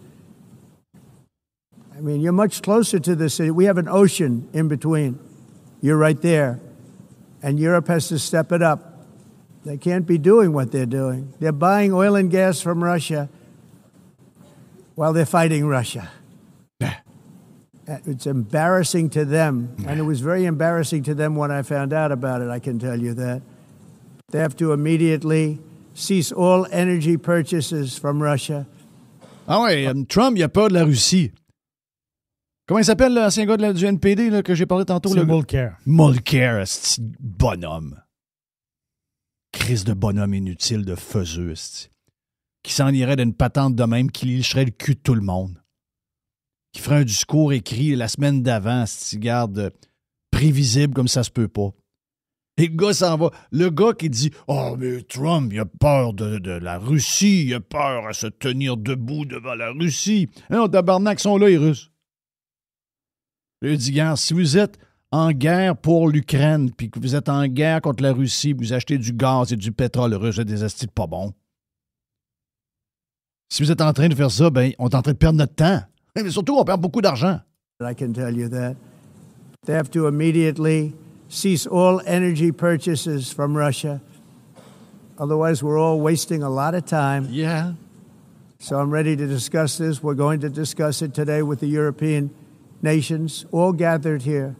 I mean, you're much closer to this. We have an ocean in between. You're right there. And Europe has to step it up. They can't be doing what they're doing. They're buying oil and gas from Russia while they're fighting Russia. It's embarrassing to them, and it was very embarrassing to them when I found out about it, I can tell you that. They have to immediately cease all energy purchases from Russia. Ah ouais, Trump, il a peur de la Russie. Comment il s'appelle l'ancien gars du NPD là, que j'ai parlé tantôt? C'est Mulcair. Mulcair, c'est bonhomme. Crise de bonhomme inutile de faiseux, qui s'en irait d'une patente de même, qui licherait le cul de tout le monde. Qui ferait un discours écrit la semaine d'avant, garde prévisible comme ça se peut pas. Et le gars s'en va. Le gars qui dit « Oh, mais Trump, il a peur de la Russie, il a peur à se tenir debout devant la Russie. » Non, tabarnak, ils sont là, les Russes. Il dit « Gars, si vous êtes en guerre pour l'Ukraine, puis que vous êtes en guerre contre la Russie, vous achetez du gaz et du pétrole russe, vous êtes des astis pas bons. Si vous êtes en train de faire ça, ben, on est en train de perdre notre temps. Mais surtout, on perd beaucoup d'argent. » I can tell you that. They have to immediately cease all energy purchases from Russia. Otherwise, we're all wasting a lot of time. Yeah. So I'm ready to discuss this. We're going to discuss it today with the European nations, all gathered here.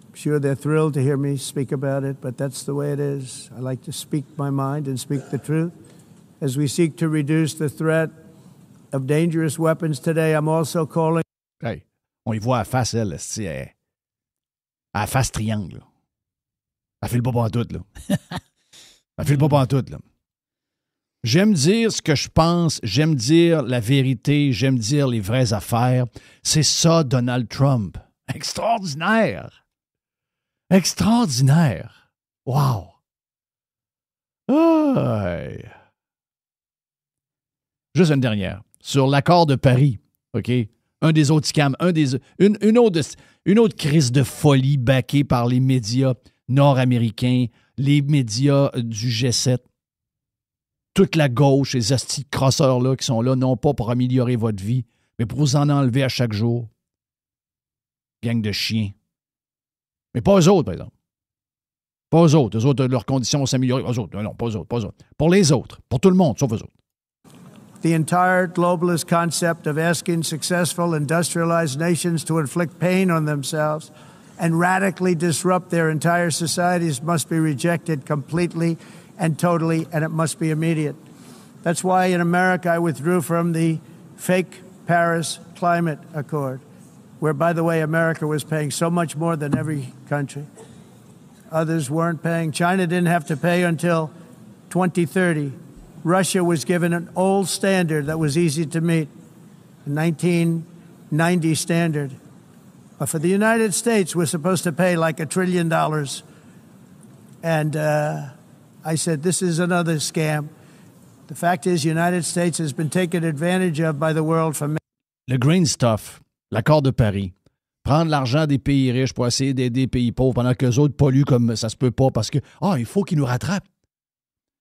I'm sure they're thrilled to hear me speak about it, but that's the way it is. I like to speak my mind and speak the truth. As we seek to reduce the threat of dangerous weapons today, I'm also calling... Hey, on y voit à face, elle, à face triangle. Là. Elle file pas pantoute, là. Elle file pas pantoute, là. J'aime dire ce que je pense, j'aime dire la vérité, j'aime dire les vraies affaires. C'est ça, Donald Trump. Extraordinaire. Extraordinaire. Wow. Aïe. Juste une dernière. Sur l'accord de Paris, OK? Un des autres scams, une autre crise de folie backée par les médias nord-américains, les médias du G7. Toute la gauche, ces astis de crosseurs-là qui sont là, non pas pour améliorer votre vie, mais pour vous en enlever à chaque jour. Gang de chiens. Mais pas eux autres, par exemple. Pas eux autres. Eux autres, leurs conditions vont s'améliorer. Eux autres. Non, pas eux autres. Pour les autres. Pour tout le monde, sauf eux autres. The entire globalist concept of asking successful industrialized nations to inflict pain on themselves and radically disrupt their entire societies must be rejected completely and totally, and it must be immediate. That's why in America I withdrew from the fake Paris Climate Accord, where, by the way, America was paying so much more than every country. Others weren't paying. China didn't have to pay until 2030. Russia was given an old standard that was easy to meet, a 1990 standard. But for the United States, we're supposed to pay like $1 trillion. And I said, this is another scam. The fact is, the United States has been taken advantage of by the world for many. Le green stuff, l'accord de Paris, prendre l'argent des pays riches pour essayer d'aider les pays pauvres pendant qu'eux autres polluent comme ça se peut pas parce que, il faut qu'ils nous rattrapent.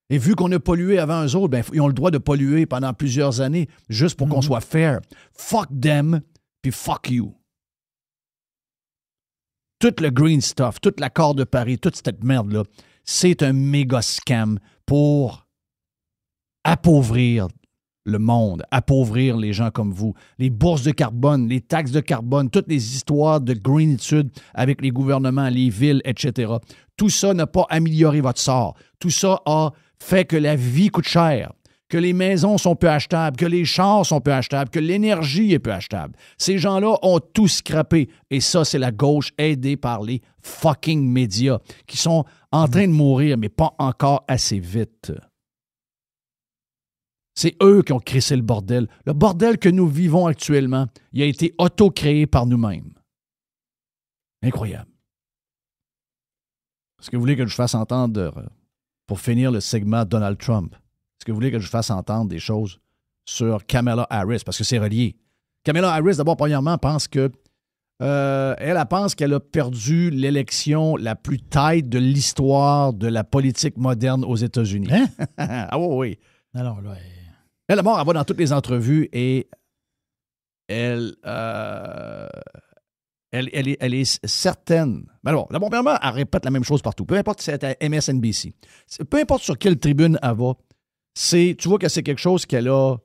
Et vu qu'on a pollué avant eux autres, ben, ils ont le droit de polluer pendant plusieurs années juste pour qu'on soit fair. Fuck them, puis fuck you. Tout le green stuff, tout l'accord de Paris, toute cette merde-là, c'est un méga scam pour appauvrir le monde, appauvrir les gens comme vous. Les bourses de carbone, les taxes de carbone, toutes les histoires de greenitude avec les gouvernements, les villes, etc. Tout ça n'a pas amélioré votre sort. Tout ça a fait que la vie coûte cher, que les maisons sont peu achetables, que les chars sont peu achetables, que l'énergie est peu achetable. Ces gens-là ont tout scrappé. Et ça, c'est la gauche aidée par les fucking médias qui sont en train de mourir, mais pas encore assez vite. C'est eux qui ont crissé le bordel. Le bordel que nous vivons actuellement, il a été auto-créé par nous-mêmes. Incroyable. Est-ce que vous voulez que je fasse entendre, pour finir le segment Donald Trump, est-ce que vous voulez que je fasse entendre des choses sur Kamala Harris? Parce que c'est relié. Kamala Harris, d'abord, premièrement, pense que elle pense qu'elle a perdu l'élection la plus tight de l'histoire de la politique moderne aux États-Unis. Hein? Ah oui. Alors, là, Elle, d'abord, elle va dans toutes les entrevues et elle est certaine. Mais alors, d'abord, premièrement, elle répète la même chose partout. Peu importe si c'est à MSNBC. Peu importe sur quelle tribune elle va, tu vois que c'est quelque chose qu'elle a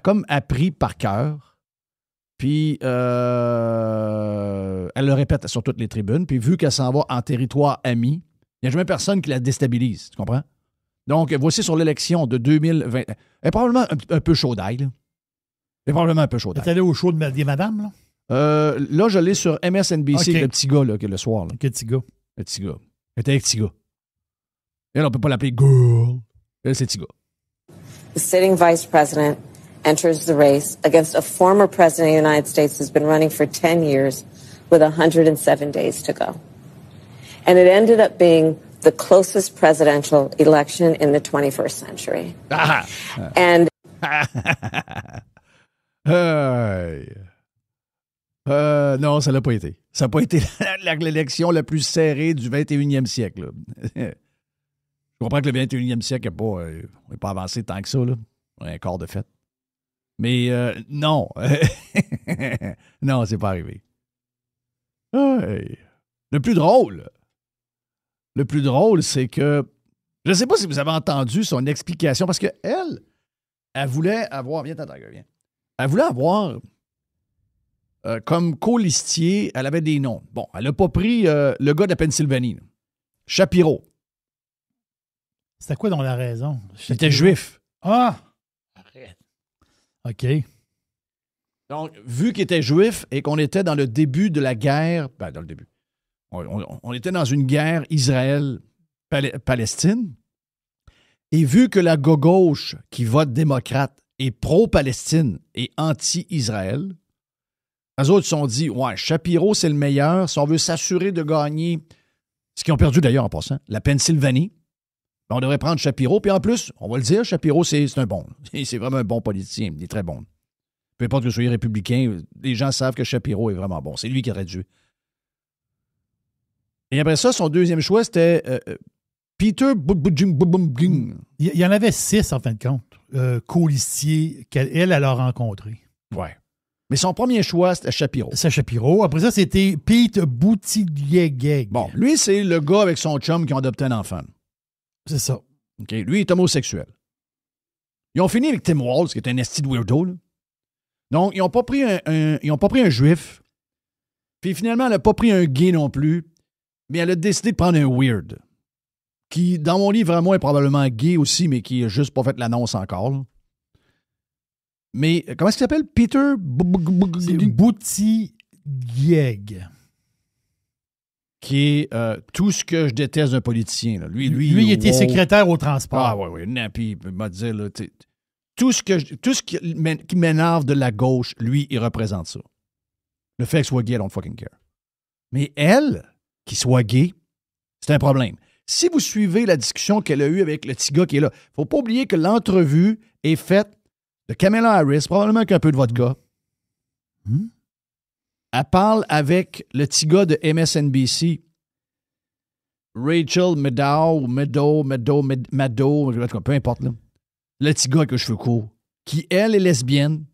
comme appris par cœur. Puis, elle le répète sur toutes les tribunes. Puis, vu qu'elle s'en va en territoire ami, Il n'y a jamais personne qui la déstabilise, tu comprends? Donc, voici sur l'élection de 2020. Elle est probablement un peu chaud d'ail, là. Elle est probablement un peu chaud d'ail. T'es allé au show des madames, là? Là, je l'ai sur MSNBC, OK. le petit gars, là, le soir. Là. Quel petit gars? Le petit gars. Elle était avec petit gars. Elle, on peut pas l'appeler girl. Elle, c'est petit gars. The sitting vice president enters the race against a former president of the United States who's been running for 10 years with 107 days to go. And it ended up being the closest presidential election in the 21st century. And non, ça l'a pas été. Ça n'a pas été l'élection la plus serrée du 21e siècle. Là. Je comprends que le 21e siècle n'est pas avancé tant que ça. Là. On a un quart de fait. Mais non. Non, c'est pas arrivé. Le plus drôle, c'est que je ne sais pas si vous avez entendu son explication, parce qu'elle voulait avoir... Viens, viens. Elle voulait avoir... comme colistier, elle avait des noms. Bon, elle n'a pas pris le gars de la Pennsylvanie. Là. Shapiro. C'était quoi dans la raison? C'était juif. Ah! Arrête. OK. Donc, vu qu'il était juif et qu'on était dans le début de la guerre, dans le début, on était dans une guerre Israël-Palestine, et vu que la gauche qui vote démocrate est pro-Palestine et anti-Israël, eux autres se sont dit, ouais, Shapiro, c'est le meilleur. Si on veut s'assurer de gagner, ce qu'ils ont perdu d'ailleurs en passant, la Pennsylvanie, ben on devrait prendre Shapiro. Puis en plus, on va le dire, Shapiro, c'est un bon. C'est vraiment un bon politicien. Il est très bon. Peu importe que vous soyez républicain, les gens savent que Shapiro est vraiment bon. C'est lui qui aurait dû. Et après ça, son deuxième choix, c'était Peter Buttigieg. Il y en avait 6, en fin de compte, colistiers qu'elle a rencontrés. Ouais. Mais son premier choix, c'était Shapiro. C'est Shapiro. Après ça, c'était Pete Buttigieg. Bon, lui, c'est le gars avec son chum qui ont adopté un enfant. C'est ça. OK? Lui, il est homosexuel. Ils ont fini avec Tim Walz, qui est un esti de weirdo. Là. Donc, ils n'ont pas pris un juif. Puis finalement, elle n'a pas pris un gay non plus. Mais elle a décidé de prendre un weird. Qui, dans mon livre à moi, est probablement gay aussi, mais qui n'a juste pas fait l'annonce encore. Là. Mais, comment est-ce qu'il s'appelle? Peter Buttigieg. Qui est tout ce que je déteste d'un politicien. Là. Lui, il était secrétaire au transport. Ah oui. Puis, il m'a dit, là, tout ce qui m'énerve de la gauche, lui, il représente ça. Le fait qu'elle soit gay, I don't fucking care. Mais elle, qui soit gay, c'est un problème. Si vous suivez la discussion qu'elle a eue avec le petit gars qui est là, il ne faut pas oublier que l'entrevue est faite de Kamala Harris, probablement avec un peu de vodka. Elle parle avec le petit gars de MSNBC, Rachel Maddow, peu importe, là. Le petit gars avec les cheveux courts, qui, elle, est lesbienne.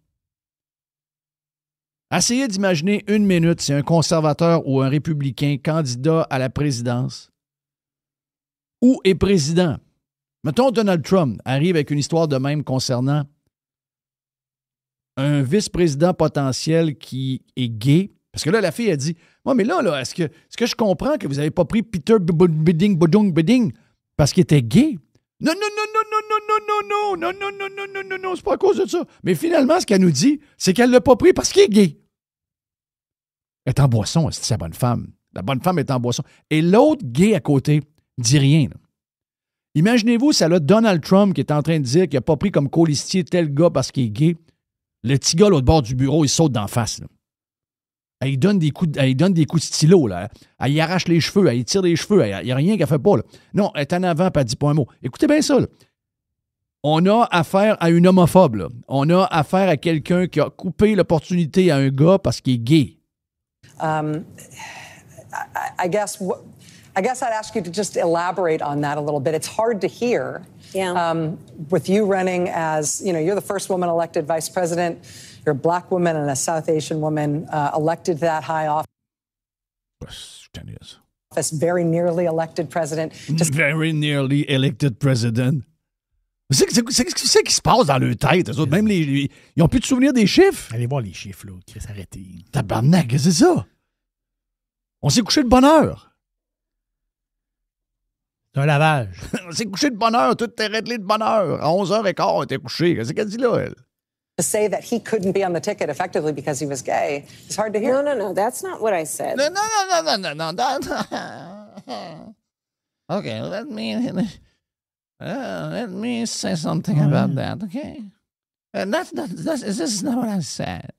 Essayez d'imaginer une minute si un conservateur ou un républicain candidat à la présidence ou est président. Mettons, Donald Trump arrive avec une histoire de même concernant un vice-président potentiel qui est gay. Parce que là, la fille a dit, moi, mais là, est-ce que je comprends que vous n'avez pas pris Peter Buttigieg parce qu'il était gay? Non, c'est pas à cause de ça. Mais finalement, ce qu'elle nous dit, c'est qu'elle ne l'a pas pris parce qu'il est gay. Elle est en boisson, c'est sa bonne femme. La bonne femme est en boisson. Et l'autre gay à côté dit rien. Là. Imaginez-vous, ça là Donald Trump qui est en train de dire qu'il n'a pas pris comme colistier tel gars parce qu'il est gay. Le petit gars, l'autre bord du bureau, il saute d'en face. Là. Elle donne des coups de stylo. Là. Elle y arrache les cheveux, elle y tire les cheveux. Il n'y a rien qu'elle fait pas. Là. Non, elle est en avant et elle ne dit pas un mot. Écoutez bien ça. Là. On a affaire à une homophobe. Là. On a affaire à quelqu'un qui a coupé l'opportunité à un gars parce qu'il est gay. I guess I'd ask you to just elaborate on that a little bit. It's hard to hear. Yeah. With you running as, you're the first woman elected vice president. You're a black woman and a South Asian woman elected to that high office. Very nearly elected president. Very nearly elected president. C'est qui se passe dans leur tête, eux autres? Même ils n'ont plus de souvenirs des chiffres. Allez voir les chiffres, là, qui s'arrêter. Tabarnak, qu'est-ce que c'est ça? On s'est couché de bonne heure. C'est un lavage. On s'est couché de bonne heure, tout était réglé de bonne heure. À 11h15, on était couché. Qu'est-ce qu'elle dit là, elle? To say that he couldn't be on the ticket effectively because he was gay is hard to hear. No. That's not what I said. No. Okay, let me say something about that, okay? This is not what I said.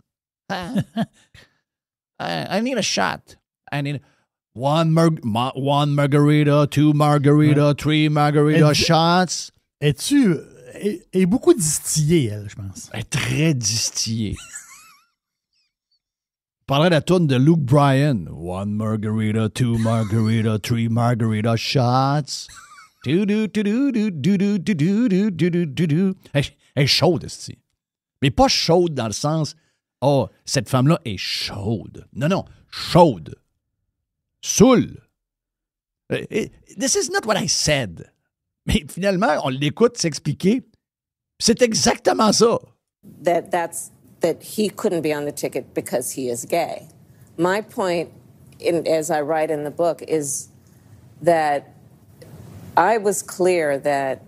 I need a shot. I need one margarita, two margarita, three margarita shots. est beaucoup distillée, elle, je pense. Elle est très distillée. Je parlerais de la tourne de Luke Bryan. One margarita, two margarita, three margarita shots. Elle est chaude, esti. Mais pas chaude dans le sens, oh, cette femme-là est chaude. Non, chaude. Saoule. This is not what I said. Mais finalement, on l'écoute s'expliquer. C'est exactement ça. That he couldn't be on the ticket because he is gay. My point, as I write in the book, is that I was clear that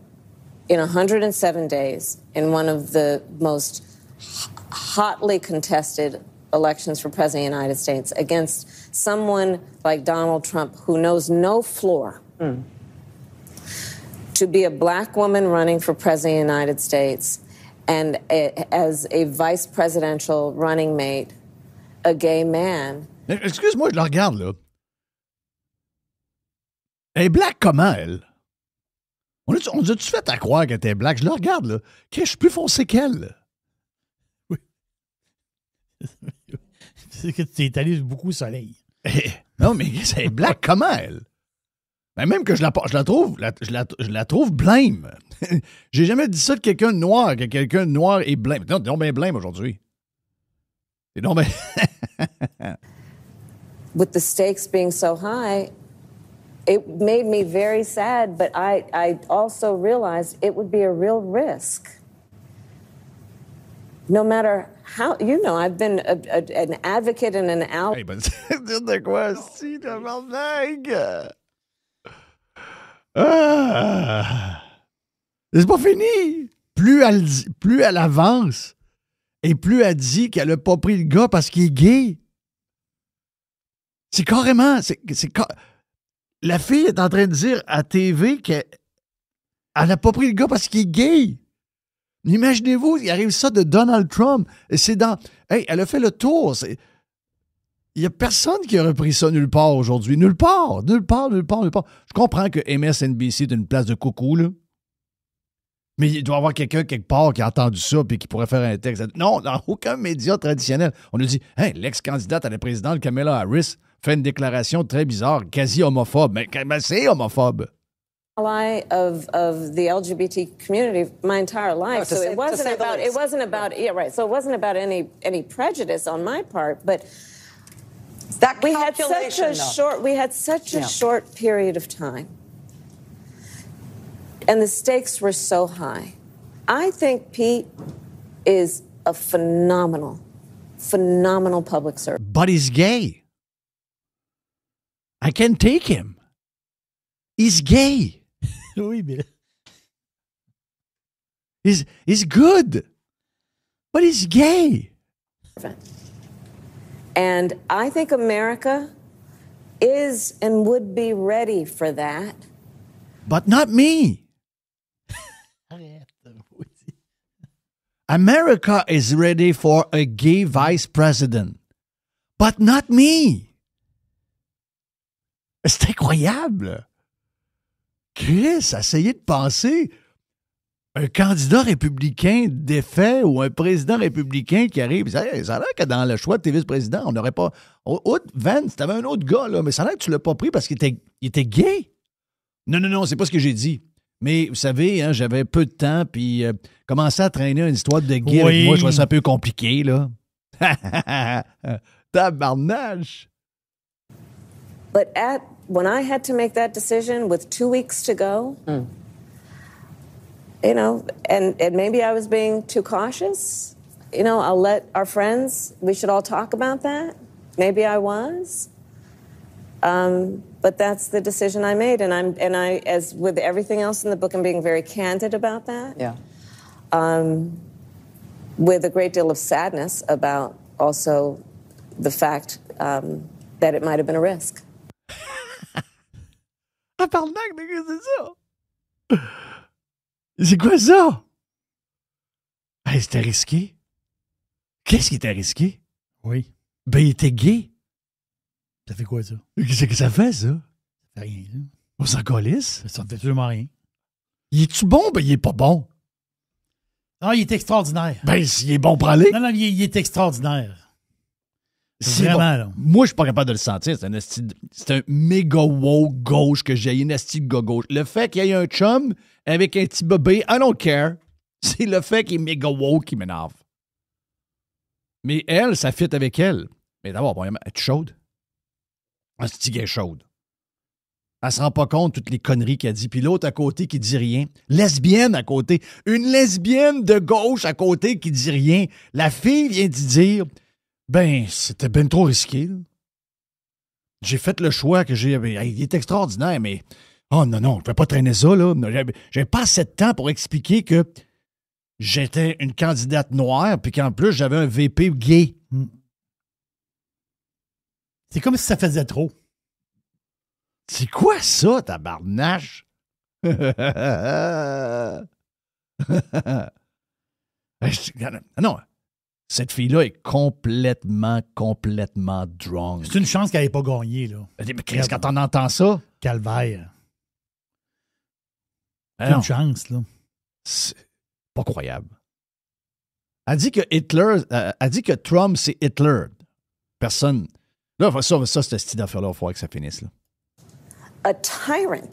in 107 days, in one of the most hotly contested elections for President of the United States, against someone like Donald Trump who knows no floor, to be a black woman running for President of the United States and as a vice presidential running mate, a gay man. Excuse-moi, je la regarde, là. Elle est black comment, elle? On a-tu fait à croire qu'elle était black? Je la regarde, là. Je suis plus foncé qu'elle. Oui. C'est que tu es allé beaucoup au soleil. Non, mais elle est black comment, elle? Ben même que je la trouve blême. J'ai jamais dit ça de quelqu'un de noir, que quelqu'un de noir est blême. Non, t'es donc bien blême aujourd'hui. T'es donc bien... With the stakes being so high, it made me very sad, but I also realized it would be a real risk. No matter how, I've been an advocate and an ally. Hey, ben, c'est quoi, si, de merde? C'est pas fini. Plus elle avance et plus elle dit qu'elle a pas pris le gars parce qu'il est gay. C'est carrément... La fille est en train de dire à TV qu'elle n'a pas pris le gars parce qu'il est gay. Imaginez-vous, il arrive ça de Donald Trump. Et c'est dans... Hey, elle a fait le tour. Il n'y a personne qui a repris ça nulle part aujourd'hui. Nulle part. Je comprends que MSNBC est une place de coucou, là. Mais il doit y avoir quelqu'un quelque part qui a entendu ça et qui pourrait faire un texte. Non, dans aucun média traditionnel. On a dit, hey, l'ex-candidate à la présidente, Kamala Harris, fait une déclaration très bizarre, quasi homophobe. Mais c'est homophobe. Ally of the LGBT community my entire life. So it wasn't about yeah, right. So it wasn't about any prejudice on my part, but that we had such a short period of time. And the stakes were so high. I think Pete is a phenomenal public servant. But he's gay. I can't take him. He's gay. Oui, mais... He's good. But he's gay. And I think America is and would be ready for that. But not me. America is ready for a gay vice president. But not me. C'est incroyable. Chris, essayez de penser un candidat républicain défait ou un président républicain qui arrive. Ça a l'air que dans le choix de tes vice-présidents, on n'aurait pas... Vance, t'avais un autre gars, là, mais ça a l'air que tu l'as pas pris parce qu'il était gay. Non, c'est pas ce que j'ai dit. Mais vous savez, hein, j'avais peu de temps, puis commencer à traîner une histoire de gay avec moi, je trouvais ça un peu compliqué, là. Tabarnache! But when I had to make that decision with 2 weeks to go, and maybe I was being too cautious, I'll let our friends, we should all talk about that. Maybe I was. But that's the decision I made, and I, as with everything else in the book, I'm being very candid about that. Yeah. With a great deal of sadness about also the fact that it might have been a risk. Ah, tabarnak, mais qu'est-ce que c'est ça? C'est quoi ça? Hey, c'était risqué. Qu'est-ce qui était risqué? Oui. Ben, il était gay. Ça fait quoi, ça? Qu'est-ce que ça fait, ça? Ça fait rien, là. On s'en calisse? Ça ne fait absolument rien. Il est-tu bon? Ben, il est pas bon. Non, il est extraordinaire. Ben, s'il est bon pour aller. Non, il est extraordinaire. C'est Vraiment, bon. là. Moi, je suis pas capable de le sentir. C'est un méga woke gauche que j'ai. Une esti de gauche. Le fait qu'il y ait un chum avec un petit bébé, I don't care. C'est le fait qu'il est méga woke qui m'énerve. Mais elle, ça fit avec elle. Mais d'abord, premièrement, elle est chaude. Un petit gars chaude. Elle se rend pas compte de toutes les conneries qu'elle dit. Puis l'autre à côté qui dit rien. Lesbienne à côté. Une lesbienne de gauche à côté qui dit rien. La fille vient d'y dire... Ben, c'était ben trop risqué. Là. J'ai fait le choix que j'ai... Il est extraordinaire, mais... Oh non, je ne vais pas traîner ça, là. J'avais pas assez de temps pour expliquer que j'étais une candidate noire, puis qu'en plus, j'avais un VP gay. C'est comme si ça faisait trop. C'est quoi ça, tabarnache? Non. Cette fille-là est complètement drunk. C'est une chance qu'elle n'ait pas gagné, là. Mais Chris, quand on entend ça... Calvaire. C'est Non. une chance, là. C'est pas croyable. Elle dit que Hitler... elle dit que Trump, c'est Hitler. Personne... Là, ça cette style d'affaire-là, il faudrait que ça finisse, là. A tyrant.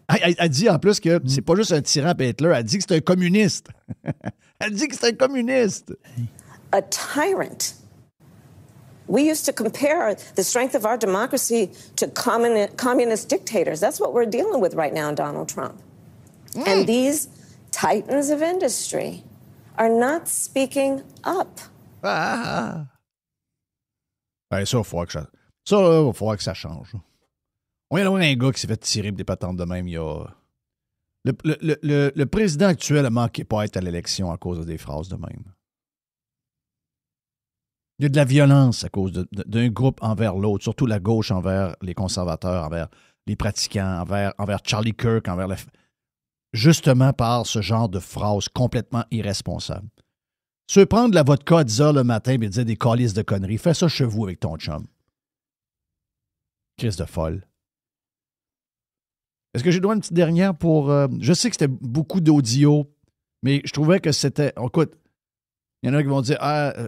Elle dit en plus que c'est pas juste un tyran et Hitler, elle dit que c'est un communiste. Elle dit que c'est un communiste. A tyrant. We used to compare the strength of our democracy to communist dictators. That's what we're dealing with right now, Donald Trump. And these titans of industry are not speaking up. Ah. Ouais, ça, il faudra que ça change. On vient d'avoir un gars qui s'est fait tirer des patentes de même. Il y a... le président actuel a manqué pas être à l'élection à cause de des phrases de même. Il y a de la violence à cause d'un groupe envers l'autre, surtout la gauche envers les conservateurs, envers les pratiquants, envers Charlie Kirk, justement par ce genre de phrases complètement irresponsables. Tu veux prendre la vodka à 10 h le matin et dire des calices de conneries, fais ça chez vous avec ton chum. Crise de folle. Est-ce que j'ai droit à une petite dernière pour... je sais que c'était beaucoup d'audio, mais je trouvais que c'était... Écoute, il y en a qui vont dire,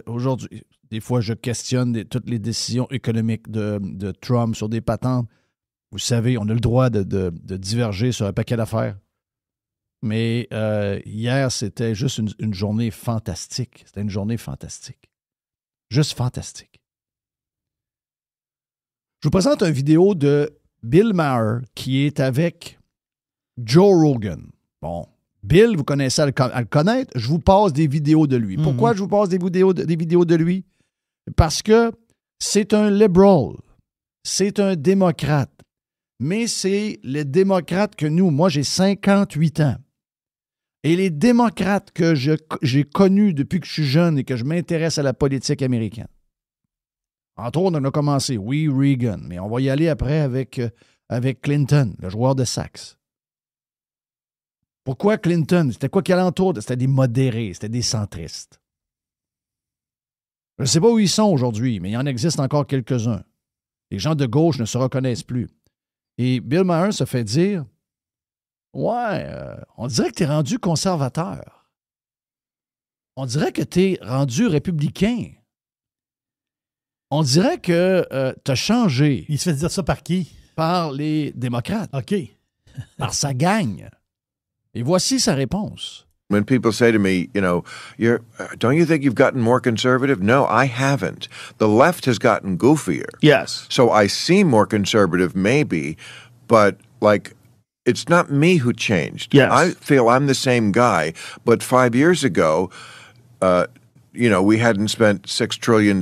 aujourd'hui, des fois, je questionne toutes les décisions économiques de Trump sur des patentes. Vous savez, on a le droit de diverger sur un paquet d'affaires. Mais hier, c'était juste une journée fantastique. C'était une journée fantastique. Juste fantastique. Je vous présente une vidéo de Bill Maher qui est avec Joe Rogan. Bon, Bill, vous connaissez à le connaître. Je vous passe des vidéos de lui. Pourquoi je vous passe des vidéos de lui? Parce que c'est un liberal. C'est un démocrate. Mais c'est les démocrates que moi, j'ai 58 ans. Et les démocrates que j'ai connus depuis que je suis jeune et que je m'intéresse à la politique américaine. Entre autres, on a commencé, oui, Reagan, mais on va y aller après avec Clinton, le joueur de sax. Pourquoi Clinton? C'était quoi qui alentour? C'était des modérés, c'était des centristes. Je ne sais pas où ils sont aujourd'hui, mais il en existe encore quelques-uns. Les gens de gauche ne se reconnaissent plus. Et Bill Maher se fait dire, on dirait que tu es rendu conservateur. On dirait que tu es rendu républicain. On dirait que tu as changé. Il se fait dire ça par qui? Par les démocrates. OK. Par sa gang. Et voici sa réponse. When people say to me, don't you think you've gotten more conservative? No, I haven't. The left has gotten goofier. Yes. So I seem more conservative, maybe, but it's not me who changed. Yes. I feel I'm the same guy, but 5 years ago, we hadn't spent $6 trillion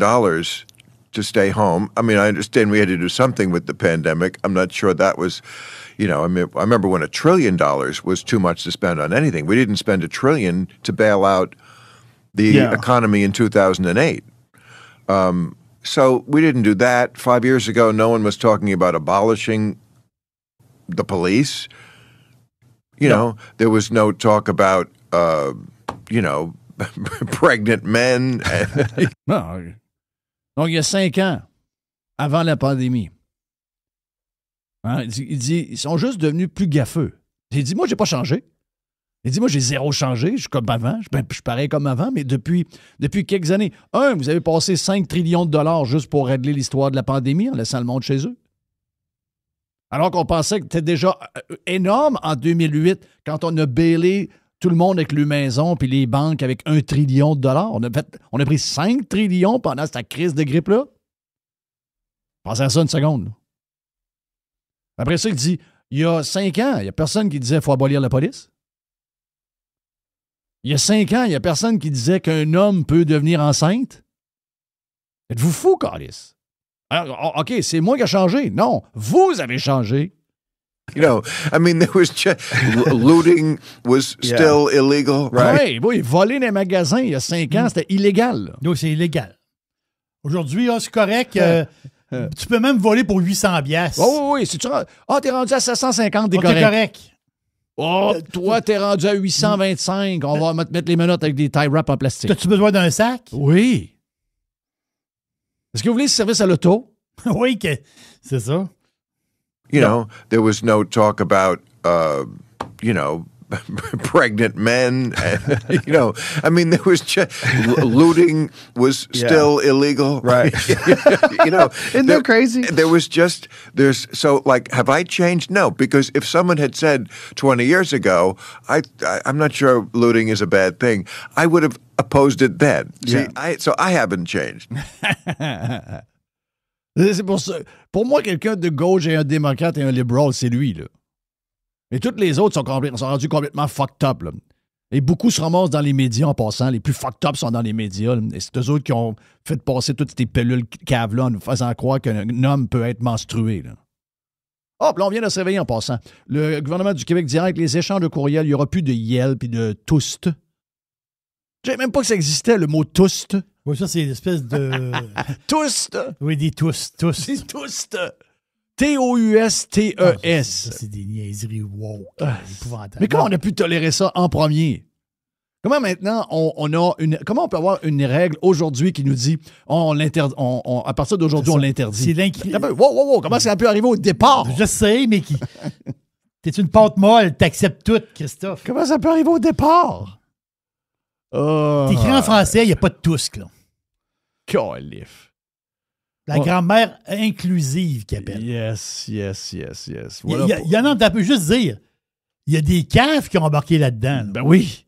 to stay home. I mean, I understand we had to do something with the pandemic. I'm not sure that was, I remember when $1 trillion was too much to spend on anything. We didn't spend $1 trillion to bail out the economy in 2008. So we didn't do that. 5 years ago, no one was talking about abolishing the police. There was no talk about, pregnant men. Non. Donc, il y a 5 ans, avant la pandémie, il dit, ils sont juste devenus plus gaffeux. Il dit, moi, j'ai pas changé. Il dit, moi, j'ai zéro changé. Je suis comme avant. Je suis pareil comme avant, mais depuis quelques années. Vous avez passé 5 trillions de dollars juste pour régler l'histoire de la pandémie en laissant le monde chez eux. Alors qu'on pensait que c'était déjà énorme en 2008 quand on a bailé tout le monde avec les maisons puis les banques avec 1 trillion de dollars. On a pris 5 trillions pendant cette crise de grippe-là. Pensez à ça une seconde. Là. Après ça, il dit, il y a 5 ans, il n'y a personne qui disait qu'il faut abolir la police. Il y a 5 ans, il n'y a personne qui disait qu'un homme peut devenir enceinte. Êtes-vous fou, Carlis? Alors, OK, c'est moi qui ai changé. Non, vous avez changé. There was looting was still illegal. Right. Oui, voler dans les magasins il y a 5 ans, c'était illégal. Donc, c'est illégal. Aujourd'hui, c'est correct. Tu peux même voler pour 800 piastres. Oui. Si t'es rendu à 750, t'es correct. T'es correct. Toi, t'es rendu à 825. On va mettre les menottes avec des tie wraps en plastique. As-tu besoin d'un sac? Oui. Est-ce que vous voulez ce service à l'auto? Oui, c'est ça. There was no talk about, pregnant men. There was looting was still illegal. Right. Isn't that crazy? Have I changed? No, because if someone had said 20 years ago, I'm not sure looting is a bad thing, I would have opposed it then. Yeah. So I haven't changed. C'est pour ça. Pour moi, quelqu'un de gauche et un démocrate et un libéral, c'est lui, là. Mais toutes les autres sont rendus complètement fucked up, là. Et beaucoup se ramassent dans les médias en passant. Les plus fucked up sont dans les médias, là. Et c'est eux autres qui ont fait passer toutes ces pilules caves-là en nous faisant croire qu'un homme peut être menstrué, là. Puis là, on vient de se réveiller en passant. Le gouvernement du Québec dira avec les échanges de courriels, il n'y aura plus de Yelp et de Toast. Je savais même pas que ça existait, le mot Toast. Oui, ça, c'est une espèce de... Toast! Oui, des Toast. Des Toast! T-O-U-S-T-E-S. Ça, c'est des niaiseries woke. Épouvantables. Mais comment on a pu tolérer ça en premier? Comment maintenant comment on peut avoir une règle aujourd'hui qui nous dit à partir d'aujourd'hui, on l'interdit? C'est l'incrit... Wow, comment ça a pu arriver au départ? Je sais, mais t'es une pâte molle, t'acceptes tout, Christophe. Comment ça peut arriver au départ? T'écris en français, il n'y a pas de tousque, là. Calif. La grand-mère inclusive qui appelle. Yes. Voilà il y en a, on peut juste dire, il y a des caves qui ont embarqué là-dedans. Ben oui.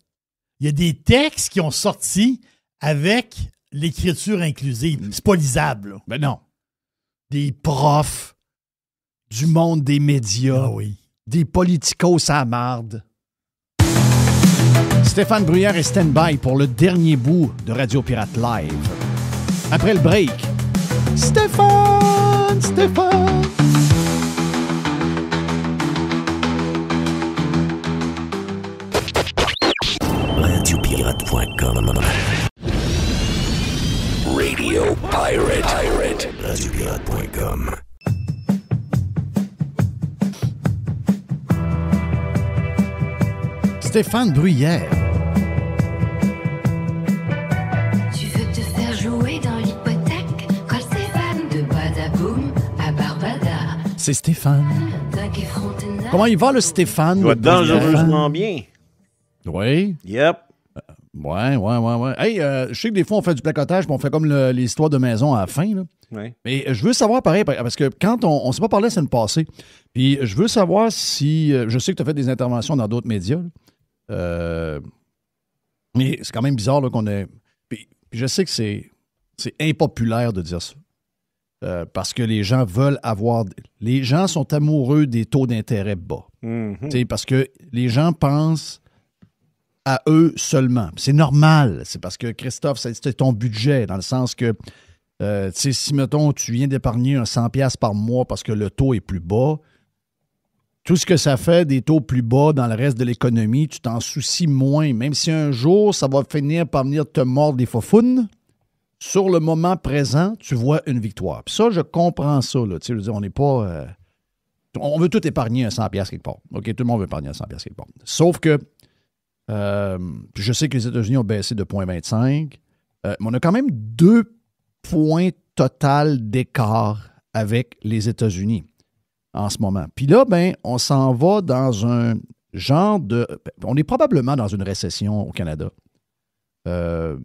Il y a des textes qui ont sorti avec l'écriture inclusive. C'est pas lisable, là. Ben non. Des profs du monde des médias. Ah oui. Des politicos à marde. Stéphane Bruyère est stand-by pour le dernier bout de Radio Pirate Live. Après le break, Stéphane! Radiopirate.com Radio Pirate. Radiopirate.com Stéphane Bruyère. Tu veux te faire jouer dans l'hypothèque? Call Stéphane de Badaboum à Barbada. C'est Stéphane. Comment il va, le Stéphane? Il va dangereusement bien. Oui. Yep. Ouais. Hey, je sais que des fois, on fait du placotage puis on fait comme l'histoire de maison à la fin, là. Ouais. Mais je veux savoir, pareil, parce que quand on ne s'est pas parlé la semaine passée, puis je veux savoir si... je sais que tu as fait des interventions dans d'autres médias, là. Mais c'est quand même bizarre là, qu'on ait... Puis je sais que c'est impopulaire de dire ça. Parce que les gens veulent avoir... Les gens sont amoureux des taux d'intérêt bas. Mm-hmm. Parce que les gens pensent à eux seulement. C'est normal. C'est parce que, Christophe, c'est ton budget, dans le sens que Si, mettons, tu viens d'épargner un 100$ par mois parce que le taux est plus bas, tout ce que ça fait des taux plus bas dans le reste de l'économie, tu t'en soucies moins. Même si un jour, ça va finir par venir te mordre des faufounes, sur le moment présent, tu vois une victoire. Puis ça, je comprends ça. Là. Tu sais, je veux dire, on n'est pas... on veut tout épargner un 100$ quelque part. OK, tout le monde veut épargner un 100$ quelque part. Sauf que je sais que les États-Unis ont baissé de 0,25, mais on a quand même 2 points total d'écart avec les États-Unis en ce moment. Puis là, ben, on s'en va dans un genre de... On est probablement dans une récession au Canada.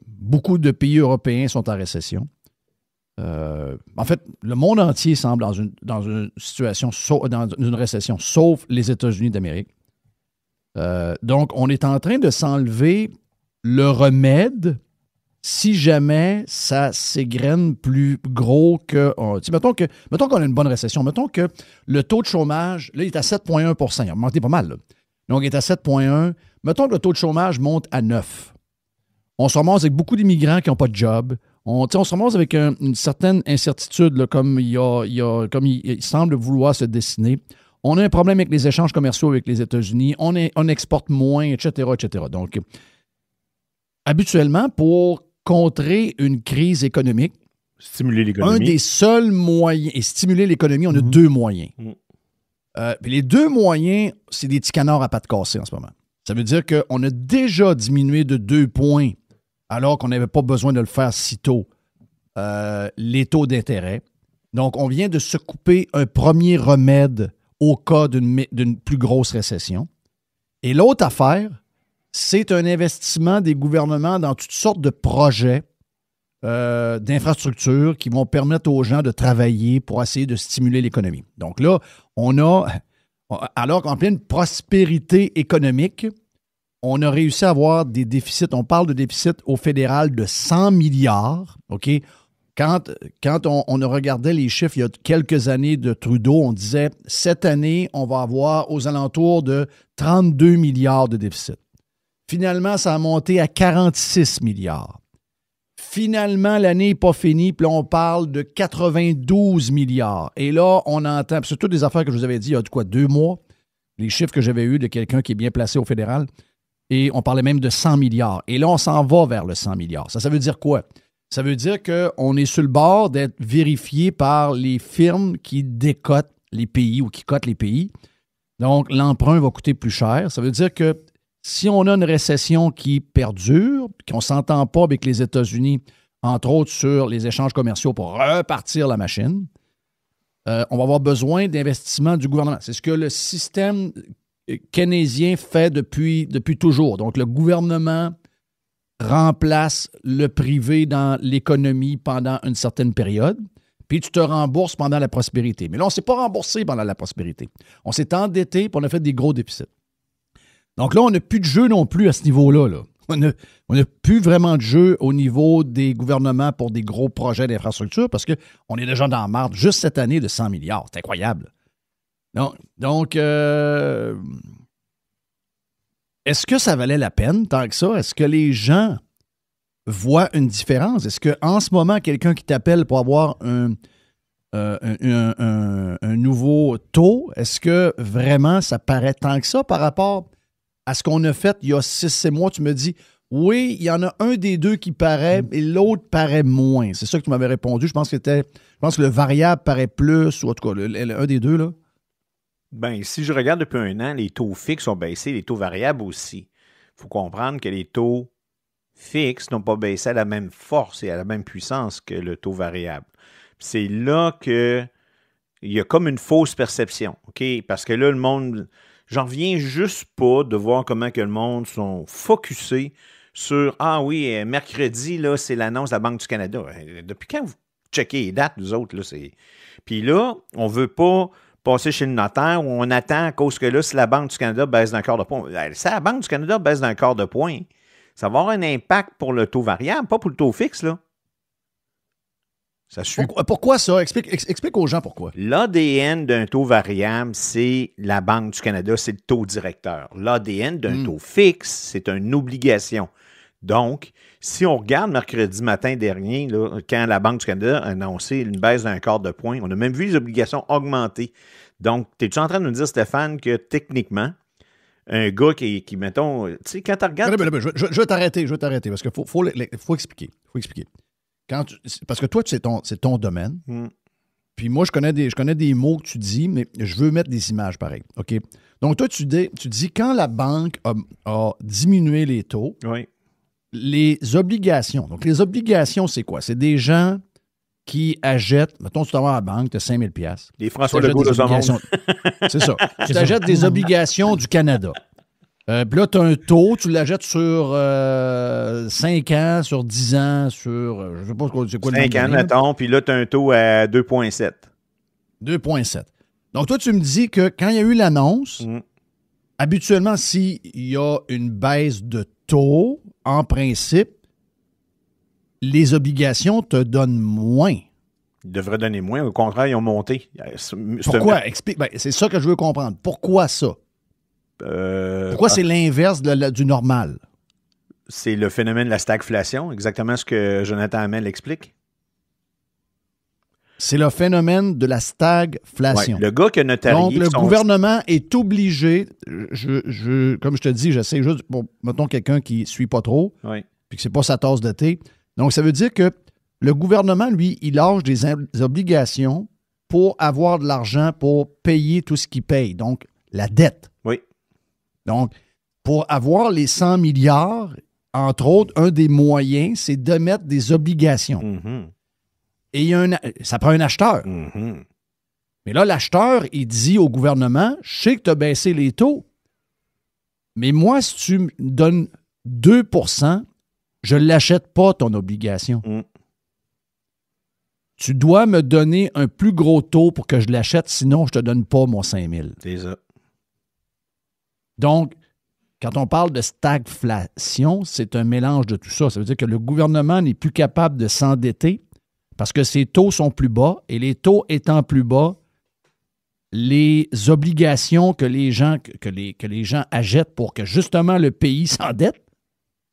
Beaucoup de pays européens sont en récession. En fait, le monde entier semble dans une situation, dans une récession, sauf les États-Unis d'Amérique. Donc, on est en train de s'enlever le remède si jamais ça s'égrène plus gros que... mettons qu'on a une bonne récession. Mettons que le taux de chômage, là, il est à 7,1 %. Il a augmenté pas mal. Là. Donc, il est à 7,1 %. Mettons que le taux de chômage monte à 9 %. On se ramasse avec beaucoup d'immigrants qui n'ont pas de job. On se ramasse avec une certaine incertitude, là, comme il semble vouloir se dessiner. On a un problème avec les échanges commerciaux avec les États-Unis. On exporte moins, etc., etc. Donc, habituellement, pour contrer une crise économique, stimuler l'économie. Un des seuls moyens, et stimuler l'économie, on a 2 moyens. Puis les 2 moyens, c'est des petits canards à pattes cassées en ce moment. Ça veut dire qu'on a déjà diminué de 2 points, alors qu'on n'avait pas besoin de le faire si tôt, les taux d'intérêt. Donc, on vient de se couper un premier remède au cas d'une plus grosse récession. Et l'autre affaire, c'est un investissement des gouvernements dans toutes sortes de projets d'infrastructures qui vont permettre aux gens de travailler pour essayer de stimuler l'économie. Donc là, alors qu'en pleine prospérité économique, on a réussi à avoir des déficits. On parle de déficit au fédéral de 100 milliards. OK? Quand on a regardé les chiffres il y a quelques années de Trudeau, on disait cette année, on va avoir aux alentours de 32 milliards de déficit. Finalement, ça a monté à 46 milliards. Finalement, l'année n'est pas finie, puis là, on parle de 92 milliards. Et là, on entend, c'est toutes des affaires que je vous avais dit il y a 2 mois, les chiffres que j'avais eus de quelqu'un qui est bien placé au fédéral, et on parlait même de 100 milliards. Et là, on s'en va vers le 100 milliards. Ça veut dire quoi? Ça veut dire qu'on est sur le bord d'être vérifié par les firmes qui décotent les pays ou qui cotent les pays. Donc, l'emprunt va coûter plus cher. Ça veut dire que si on a une récession qui perdure, qu'on ne s'entend pas avec les États-Unis, entre autres sur les échanges commerciaux pour repartir la machine, on va avoir besoin d'investissements du gouvernement. C'est ce que le système keynésien fait depuis toujours. Donc, le gouvernement remplace le privé dans l'économie pendant une certaine période, puis tu te rembourses pendant la prospérité. Mais là, on ne s'est pas remboursé pendant la prospérité. On s'est endetté, puis on a fait des gros déficits. Donc là, on n'a plus de jeu non plus à ce niveau-là. Là. On n'a plus vraiment de jeu au niveau des gouvernements pour des gros projets d'infrastructure parce qu'on est déjà dans la marde juste cette année de 100 milliards. C'est incroyable. Donc est-ce que ça valait la peine tant que ça? Est-ce que les gens voient une différence? Est-ce qu'en ce moment, quelqu'un qui t'appelle pour avoir un nouveau taux, est-ce que vraiment ça paraît tant que ça par rapport à ce qu'on a fait il y a 6 mois? Tu me dis, oui, il y en a un des deux qui paraît et l'autre paraît moins. C'est ça que tu m'avais répondu. Je pense que le variable paraît plus, ou en tout cas, un des deux, là. Bien, si je regarde depuis 1 an, les taux fixes ont baissé, les taux variables aussi. Il faut comprendre que les taux fixes n'ont pas baissé à la même force et à la même puissance que le taux variable. C'est là qu'il y a comme une fausse perception, OK? Parce que là, le monde... J'en reviens juste pas de voir comment que le monde sont focusés sur « Ah oui, mercredi, là, c'est l'annonce de la Banque du Canada. » Depuis quand vous checkez les dates, nous autres? Là, Puis là, on veut pas passer chez le notaire où on attend à cause que là, si la Banque du Canada baisse d'un quart de point, si la Banque du Canada baisse d'un quart de point, ça va avoir un impact pour le taux variable, pas pour le taux fixe, là. Ça suit. Pourquoi ça? Explique aux gens pourquoi. L'ADN d'un taux variable, c'est la Banque du Canada, c'est le taux directeur. L'ADN d'un taux fixe, c'est une obligation. Donc, si on regarde mercredi matin dernier, là, quand la Banque du Canada a annoncé une baisse d'un quart de point, on a même vu les obligations augmenter. Donc, es-tu en train de nous dire, Stéphane, que techniquement, un gars qui mettons, tu sais, quand tu regardes... Je vais t'arrêter, parce qu'il faut expliquer. Parce que toi, c'est ton domaine. Puis moi, je connais des mots que tu dis, mais je veux mettre des images pareilles. OK? Donc, toi, tu dis quand la banque a diminué les taux, les obligations. Donc, les obligations, c'est quoi? C'est des gens qui achètent, mettons, tu t'en vas à la banque, tu as 5 000 $. Les François Legault de ce monde. C'est ça. Tu achètes des obligations du Canada. Puis là, tu as un taux, tu l'achètes sur 5 ans, sur 10 ans, sur, je ne sais pas c'est quoi le 5 ans, mettons, puis là, tu as un taux à 2,7. 2,7. Donc, toi, tu me dis que quand il y a eu l'annonce, habituellement, s'il y a une baisse de taux, en principe, les obligations te donnent moins. Ils devraient donner moins. Au contraire, ils ont monté. Pourquoi? Explique. Ben, c'est ça que je veux comprendre. Pourquoi ça? Pourquoi c'est l'inverse du normal? C'est le phénomène de la stagflation, exactement ce que Jonathan Hamel explique. C'est le phénomène de la stagflation. Ouais, le gars qui a notarié... Donc, le gouvernement est obligé, comme je te dis, j'essaie juste pour, mettons, quelqu'un qui ne suit pas trop, puis que c'est pas sa tasse de thé. Donc, ça veut dire que le gouvernement, lui, il lâche des obligations pour avoir de l'argent pour payer tout ce qu'il paye. Donc, la dette. Oui. Donc, pour avoir les 100 milliards, entre autres, un des moyens, c'est de mettre des obligations. Mm-hmm. Et ça prend un acheteur. Mm-hmm. Mais là, l'acheteur, il dit au gouvernement, je sais que tu as baissé les taux, mais moi, si tu me donnes 2 %, je ne l'achète pas, ton obligation. Tu dois me donner un plus gros taux pour que je l'achète, sinon je ne te donne pas mon 5 000. C'est ça. Donc, quand on parle de stagflation, c'est un mélange de tout ça. Ça veut dire que le gouvernement n'est plus capable de s'endetter parce que ses taux sont plus bas et les taux étant plus bas, les obligations que les gens achètent pour que justement le pays s'endette,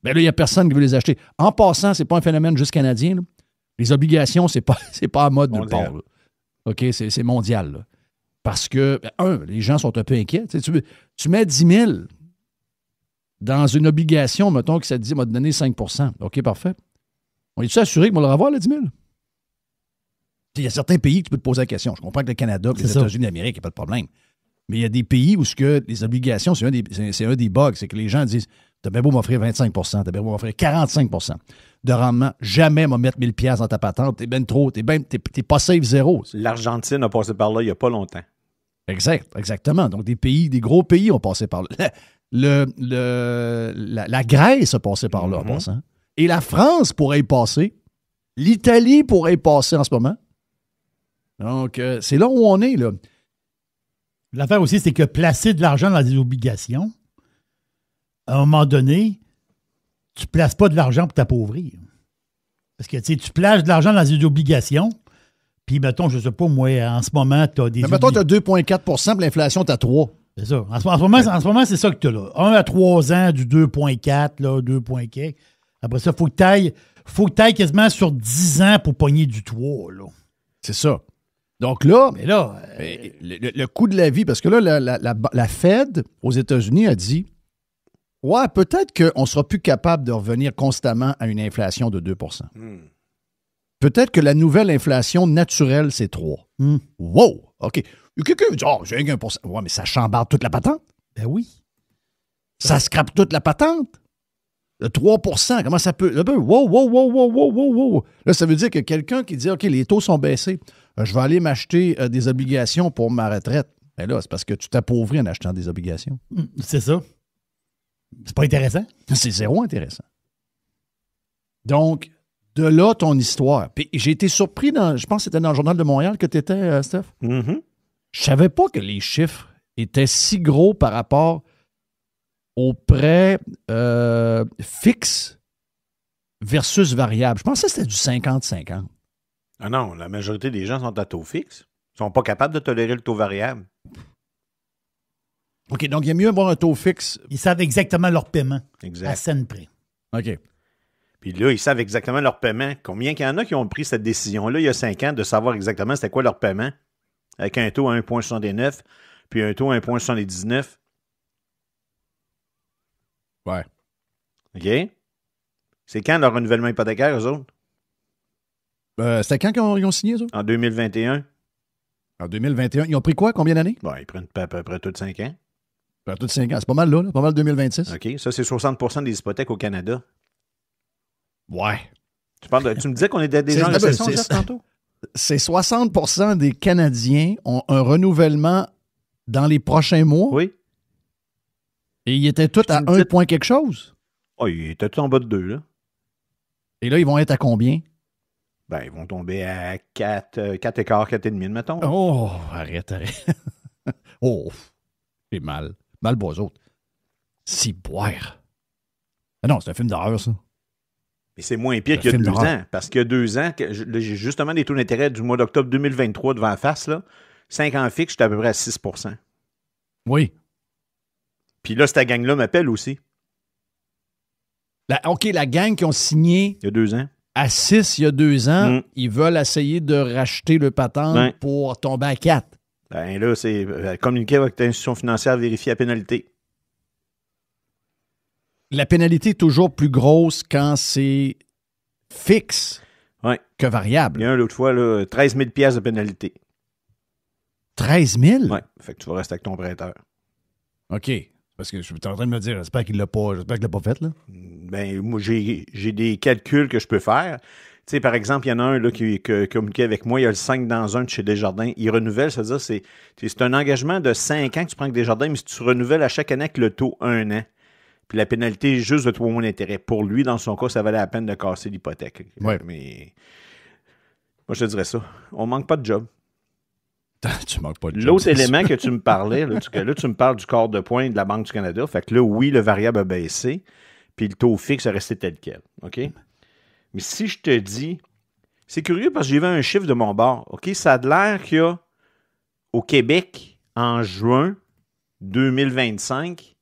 bien là, il n'y a personne qui veut les acheter. En passant, ce n'est pas un phénomène juste canadien. Là. Les obligations, c'est pas en mode nulle part. Là. OK, c'est mondial. Là. Parce que, les gens sont un peu inquiets. Tu mets 10 000 dans une obligation, mettons que ça te dit, m'a donné 5 %. OK, parfait. On est-tu assuré qu'on va le revoir, le 10 000? Il y a certains pays que tu peux te poser la question. Je comprends que le Canada, les États-Unis d'Amérique, il n'y a pas de problème. Mais il y a des pays où les obligations, c'est un des bugs. C'est que les gens disent, t'as bien beau m'offrir 25 %, t'as bien beau m'offrir 45 % de rendement. Jamais m'a mettre 1 000 $ dans ta patente. T'es bien trop. T'es pas safe zéro. L'Argentine a passé par là il n'y a pas longtemps. Exactement. Donc, des gros pays ont passé par là. La Grèce a passé par là en passant. Et la France pourrait y passer. L'Italie pourrait y passer en ce moment. Donc, c'est là où on est, là. L'affaire aussi, c'est que placer de l'argent dans des obligations, à un moment donné, tu ne places pas de l'argent pour t'appauvrir. Parce que, tu places de l'argent dans des obligations, puis, mettons, je ne sais pas, moi, en ce moment, tu as des... Mais mettons, tu as 2,4 % puis l'inflation, tu as 3. C'est ça. En ce moment, c'est ça que tu as là. 1 à 3 ans, du 2,4, là, 2,4. Après ça, il faut que tu ailles quasiment sur 10 ans pour pogner du 3, là. C'est ça. Donc là, mais là le coût de la vie, parce que là, la Fed aux États-Unis a dit, ouais, peut-être qu'on ne sera plus capable de revenir constamment à une inflation de 2 %. Peut-être que la nouvelle inflation naturelle, c'est 3. Wow! OK. Quelqu'un dit, j'ai 1 %. Ouais, mais ça chambarde toute la patente. Ben oui. Ça scrape toute la patente. Le 3 %, comment ça peut... Wow. Là, ça veut dire que quelqu'un qui dit, OK, les taux sont baissés, je vais aller m'acheter des obligations pour ma retraite. Ben là, c'est parce que tu t'appauvris en achetant des obligations. C'est ça. C'est pas intéressant. C'est zéro intéressant. Donc, de là, ton histoire. Puis j'ai été surpris, je pense que c'était dans le Journal de Montréal que tu étais, Steph. Mm-hmm. Je savais pas que les chiffres étaient si gros par rapport aux prêts fixes versus variables. Je pensais que c'était du 50-50. Ah non, la majorité des gens sont à taux fixe. Ils ne sont pas capables de tolérer le taux variable. OK, donc il y a mieux avoir un taux fixe. Ils savent exactement leur paiement. Exact. À scène près. OK. Puis là, ils savent exactement leur paiement. Combien qu'il y en a qui ont pris cette décision-là il y a 5 ans de savoir exactement c'était quoi leur paiement avec un taux à 1,69 puis un taux à 1,79. Ouais. OK? C'est quand leur renouvellement hypothécaire, eux autres? C'était quand qu'ils ont signé, ça? En 2021. En 2021. Ils ont pris quoi? Combien d'années? Bon, ils prennent à peu près tous 5 ans. Tous 5 ans. C'est pas mal là, pas mal 2026. OK. Ça, c'est 60% des hypothèques au Canada. Ouais. Tu me disais qu'on était des gens de récession, Jeff, tantôt? C'est 60% des Canadiens ont un renouvellement dans les prochains mois. Oui. Et ils étaient tous à 1 point quelque chose. Oh, ils étaient tous en bas de 2, là. Et là, ils vont être à combien? Ben, ils vont tomber à 4 écarts, 4,5, mettons. Oh, arrête. Oh, c'est mal. Mal pour eux autres. Si boire. Ah non, c'est un film d'horreur, ça. Mais c'est moins pire qu'il y a 2 ans. Parce qu'il y a 2 ans, j'ai justement des taux d'intérêt du mois d'octobre 2023 devant la face, là. 5 ans fixe, j'étais à peu près à 6 %. Oui. Puis là, cette gang-là m'appelle aussi. La gang qui ont signé... Il y a 2 ans. À 6, il y a 2 ans, ils veulent essayer de racheter le patente pour tomber à 4. Ben là, c'est communiquer avec l'institution financière, vérifier la pénalité. La pénalité est toujours plus grosse quand c'est fixe que variable. Il y a un l'autre fois, là, 13 000 $ de pénalité. 13 000? Oui. Fait que tu vas rester avec ton prêteur. OK. Parce que je suis en train de me dire, j'espère qu'il l'a pas fait, là. Ben, moi, j'ai des calculs que je peux faire. Tu sais, par exemple, il y en a un là, qui communiquait avec moi, il y a le 5 dans 1 de chez Desjardins. Il renouvelle, c'est-à-dire c'est un engagement de 5 ans que tu prends avec Desjardins, mais si tu renouvelles à chaque année avec le taux 1 an, puis la pénalité est juste de 3 mois d'intérêt. Pour lui, dans son cas, ça valait la peine de casser l'hypothèque. Ouais. Mais moi, je te dirais ça. On manque pas de job. Tu manques pas de job. L'autre élément que tu me parlais, là, tu me parles du quart de point de la Banque du Canada. Fait que là, oui, le variable a baissé, puis le taux fixe a resté tel quel. OK? Mais si je te dis, c'est curieux parce que j'ai vu un chiffre de mon bord. OK? Ça a l'air qu'il y a au Québec, en juin 2025,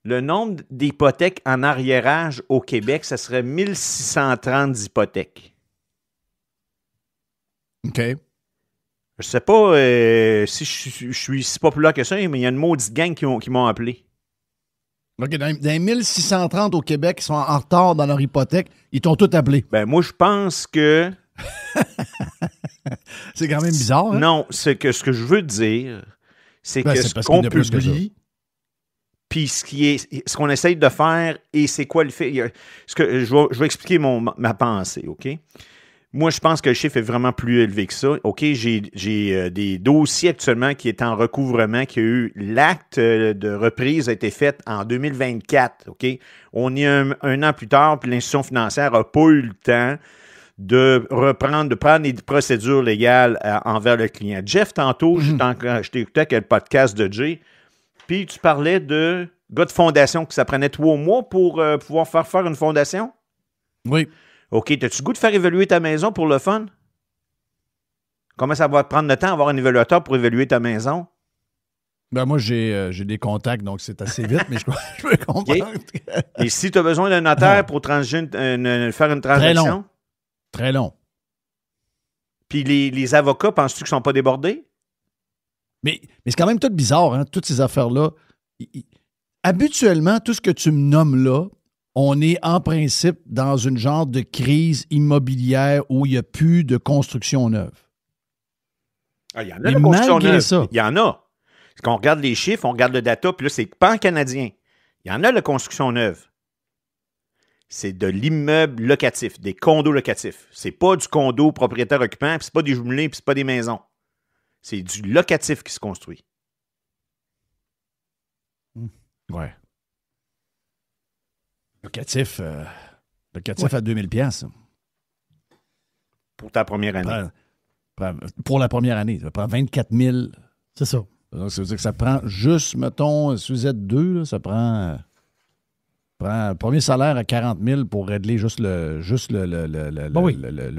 le nombre d'hypothèques en arriérage au Québec, ça serait 1630 hypothèques. OK. Je sais pas si je suis si populaire que ça, mais il y a une maudite gang qui m'ont appelé. OK, dans les 1630 au Québec qui sont en retard dans leur hypothèque, ils t'ont tous appelé. Ben moi, je pense que... C'est quand même bizarre, hein? Non, ce que je veux dire, c'est que ce qu'on publie, puis ce qu'on essaye de faire, et c'est quoi le fait... Je vais expliquer ma pensée, OK? Moi, je pense que le chiffre est vraiment plus élevé que ça. OK, j'ai des dossiers actuellement qui est en recouvrement, qui a eu l'acte de reprise a été fait en 2024. OK? On est un an plus tard, puis l'institution financière n'a pas eu le temps de prendre des procédures légales envers le client. Jeff, tantôt, je t'ai écouté avec le podcast de Jay, puis tu parlais de gars de fondation que ça prenait 3 mois pour pouvoir faire une fondation? Oui. OK, t'as-tu le goût de faire évaluer ta maison pour le fun? Comment ça va te prendre le temps d'avoir un évaluateur pour évaluer ta maison? Ben moi, j'ai des contacts, donc c'est assez vite, mais je peux comprendre. Okay. Et si tu as besoin d'un notaire pour faire une transaction? Très long. Puis les avocats, penses-tu qu'ils ne sont pas débordés? Mais c'est quand même tout bizarre, hein, toutes ces affaires-là. Habituellement, tout ce que tu me nommes là, on est en principe dans une genre de crise immobilière où il n'y a plus de construction neuve. Ah, il y en a de construction neuve. Il y en a. Quand on regarde les chiffres, on regarde le data, puis là, c'est pas en canadien. Il y en a de construction neuve. C'est de l'immeuble locatif, des condos locatifs. C'est pas du condo propriétaire-occupant, puis c'est pas des jumelés, puis c'est pas des maisons. C'est du locatif qui se construit. Ouais. Locatif à 2000 $. Pour ta première année. Pour la première année. Ça prend 24 000. C'est ça. Donc, ça veut dire que ça prend juste, mettons, si vous êtes 2, là, ça prend le premier salaire à 40 000 pour régler juste le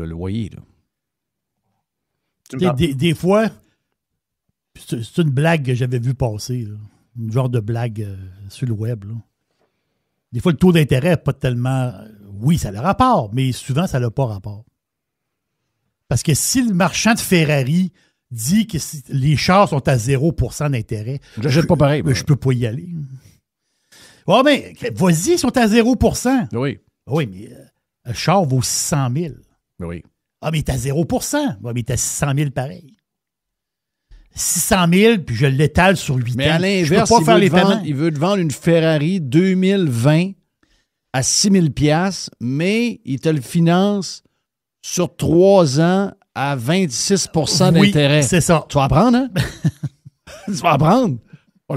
loyer. Là. Des fois, c'est une blague que j'avais vue passer. Là. Une genre de blague sur le web. Là. Des fois, le taux d'intérêt n'est pas tellement Oui, ça a le rapport, mais souvent, ça n'a pas rapport. Parce que si le marchand de Ferrari dit que les chars sont à 0% d'intérêt, j'achète pas pareil. Je peux pas y aller. Ouais, mais vas-y, ils sont à 0%. Oui. Oui, mais un char vaut 600 000. Oui. Ah, mais t'es à 0%. Oui, mais t'es à 600 000 pareil. 600 000, puis je l'étale sur 8 ans. Mais à l'inverse, il veut te vendre une Ferrari 2020 à 6 000 $, mais il te le finance sur 3 ans à 26 d'intérêt. Oui, c'est ça. Tu vas apprendre, hein? Tu vas apprendre.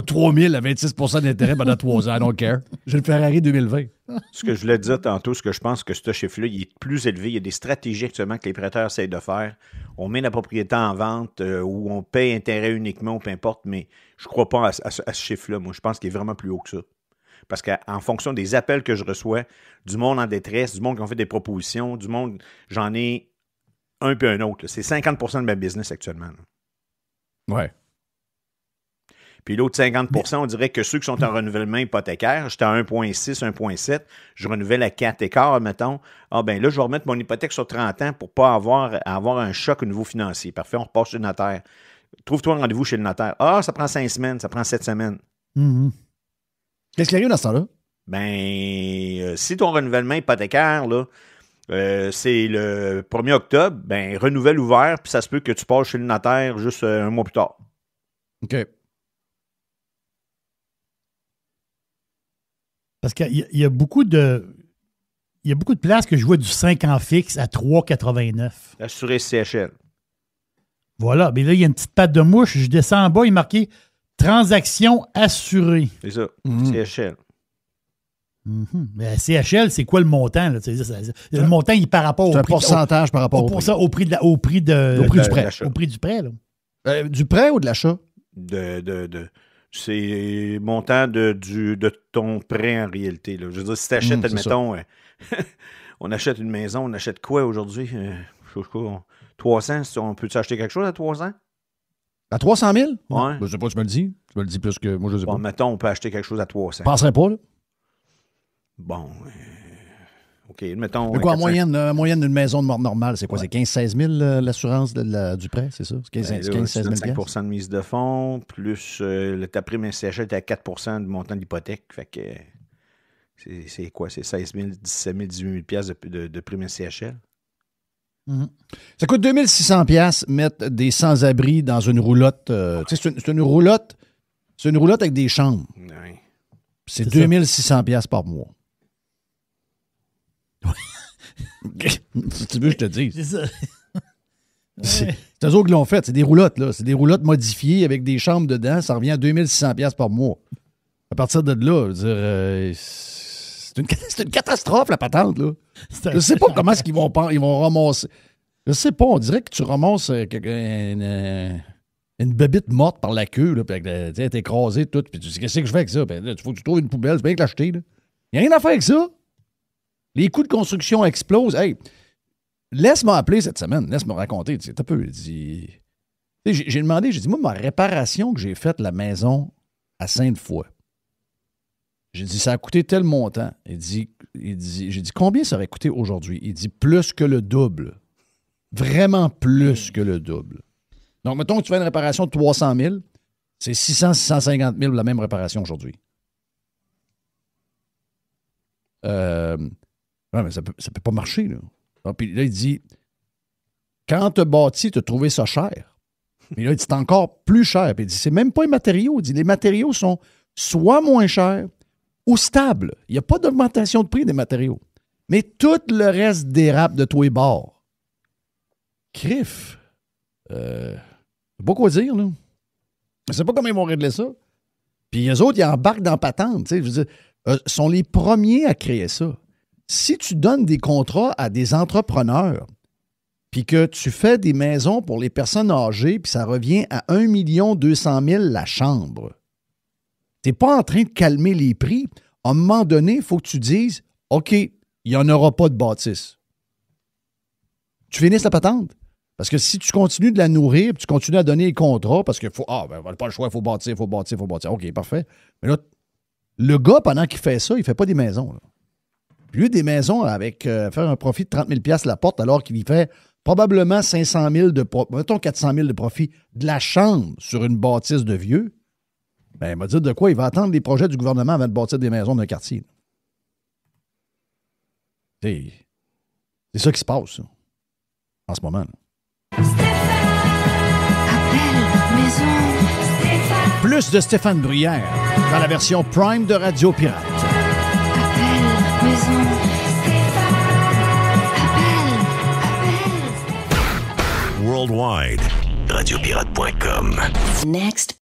3 000 à 26 d'intérêt pendant 3 ans, I don't care. J'ai le Ferrari 2020. Ce que je voulais dire tantôt, ce que je pense que ce chiffre-là, il est plus élevé. Il y a des stratégies actuellement que les prêteurs essayent de faire. On met la propriété en vente ou on paye intérêt uniquement, ou peu importe, mais je ne crois pas à ce chiffre-là. Moi, je pense qu'il est vraiment plus haut que ça. Parce qu'en fonction des appels que je reçois, du monde en détresse, du monde qui ont fait des propositions, du monde, j'en ai un puis un autre. Là. C'est 50 de ma business actuellement. Là. Ouais. Puis l'autre 50 on dirait que ceux qui sont en renouvellement hypothécaire, j'étais à 1,6, 1,7, je renouvelle à 4,15, mettons. Ah ben là, je vais remettre mon hypothèque sur 30 ans pour ne pas avoir un choc au niveau financier. Parfait, on repart chez le notaire. Trouve-toi un rendez-vous chez le notaire. Ah, ça prend 5 semaines, ça prend 7 semaines. Mm-hmm. Qu'est-ce qui arrive dans ce temps-là? Ben, si ton renouvellement hypothécaire, là, c'est le 1er octobre, ben, renouvelle ouvert, puis ça se peut que tu passes chez le notaire juste un mois plus tard. OK. Parce qu'il y a beaucoup de places que je vois du 5 ans fixe à 3,89. Assuré CHL. Voilà. Mais là, il y a une petite patte de mouche. Je descends en bas, il est marqué transaction assurée. C'est ça. CHL. Mm-hmm. Mais CHL, c'est quoi le montant? Là? Le montant, il par rapport au prix. C'est un pourcentage par rapport au prix. Au prix du prêt. Au prix du prêt, là. Du prêt ou de l'achat? C'est le montant de ton prêt en réalité. Là. Je veux dire, si tu achètes, admettons, on achète une maison, on achète quoi aujourd'hui? 300, on peut-tu acheter quelque chose à 300? À 300 000? Ouais. Je sais pas, tu me le dis. Tu me le dis plus que moi, je sais pas. Bon, mettons, on peut acheter quelque chose à 300. Je penserais pas, là. Bon, OK, mettons... Mais quoi, en moyenne d'une maison de mort normale, c'est quoi? Ouais. C'est 15-16 000 l'assurance du prêt, c'est ça? C'est 15-16 000 5 de mise de fonds, plus ta prime SCHL était à 4 du montant de l'hypothèque. Fait que c'est quoi? C'est 16 000, 17 000, 18 000 de prime SCHL. Mm-hmm. Ça coûte 2 600 $ mettre des sans-abri dans une roulotte. C'est une roulotte. C'est une roulotte avec des chambres. Oui. C'est 2 600 $ par mois. Si tu veux, je te dis. C'est ça. C'est eux autres qui l'ont fait. C'est des roulottes, là. C'est des roulottes modifiées avec des chambres dedans. Ça revient à 2 600 $ par mois. À partir de là, je veux dire, c'est une catastrophe, la patente, là. Je sais pas comment est-ce qu'ils vont ramasser. Je sais pas, on dirait que tu ramasses une bébite morte par la queue, là, puis elle est écrasée, tout. Puis tu dis, qu'est-ce que je fais avec ça? Ben, là, il faut que tu trouves une poubelle, c'est bien que l'acheter, là. Il n'y a rien à faire avec ça. Les coûts de construction explosent. Hey, laisse-moi appeler cette semaine. Laisse-moi raconter. T'as peu. J'ai demandé, j'ai dit, moi, ma réparation que j'ai faite la maison à Sainte-Foy. J'ai dit, ça a coûté tel montant. J'ai dit, combien ça aurait coûté aujourd'hui? Il dit, plus que le double. Vraiment plus que le double. Donc, mettons que tu fais une réparation de 300 000, c'est 600, 650 000 la même réparation aujourd'hui. Ouais, mais ça peut pas marcher, là. Donc, puis là, il dit, quand tu as bâti, tu as trouvé ça cher. Mais là, il dit, c'est encore plus cher. Puis il dit, c'est même pas les matériaux. Il dit, les matériaux sont soit moins chers ou stables. Il n'y a pas d'augmentation de prix des matériaux. Mais tout le reste dérape de tous les bords. Crif. Je sais pas quoi dire, là. Je sais pas comment ils vont régler ça. Puis les autres, ils embarquent dans la patente. Tu sais, je veux dire, sont les premiers à créer ça. Si tu donnes des contrats à des entrepreneurs, puis que tu fais des maisons pour les personnes âgées, puis ça revient à 1 200 000 la chambre, tu n'es pas en train de calmer les prix. À un moment donné, il faut que tu dises, OK, il n'y en aura pas de bâtisse. Tu finisses la patente. Parce que si tu continues de la nourrir, puis tu continues à donner les contrats, parce qu'il faut, pas le choix, il faut bâtir. OK, parfait. Mais là, le gars, pendant qu'il fait ça, il ne fait pas des maisons, là. Lui, des maisons avec faire un profit de 30 000 $ la porte, alors qu'il y fait probablement 500 000 mettons 400 000 de profit de la chambre sur une bâtisse de vieux, ben, il m'a dit de quoi? Il va attendre les projets du gouvernement avant de bâtir des maisons d'un quartier. C'est ça qui se passe, ça, en ce moment. Plus de Stéphane Bruyère dans la version Prime de Radio Pirate. Worldwide. Radiopirate.com. Next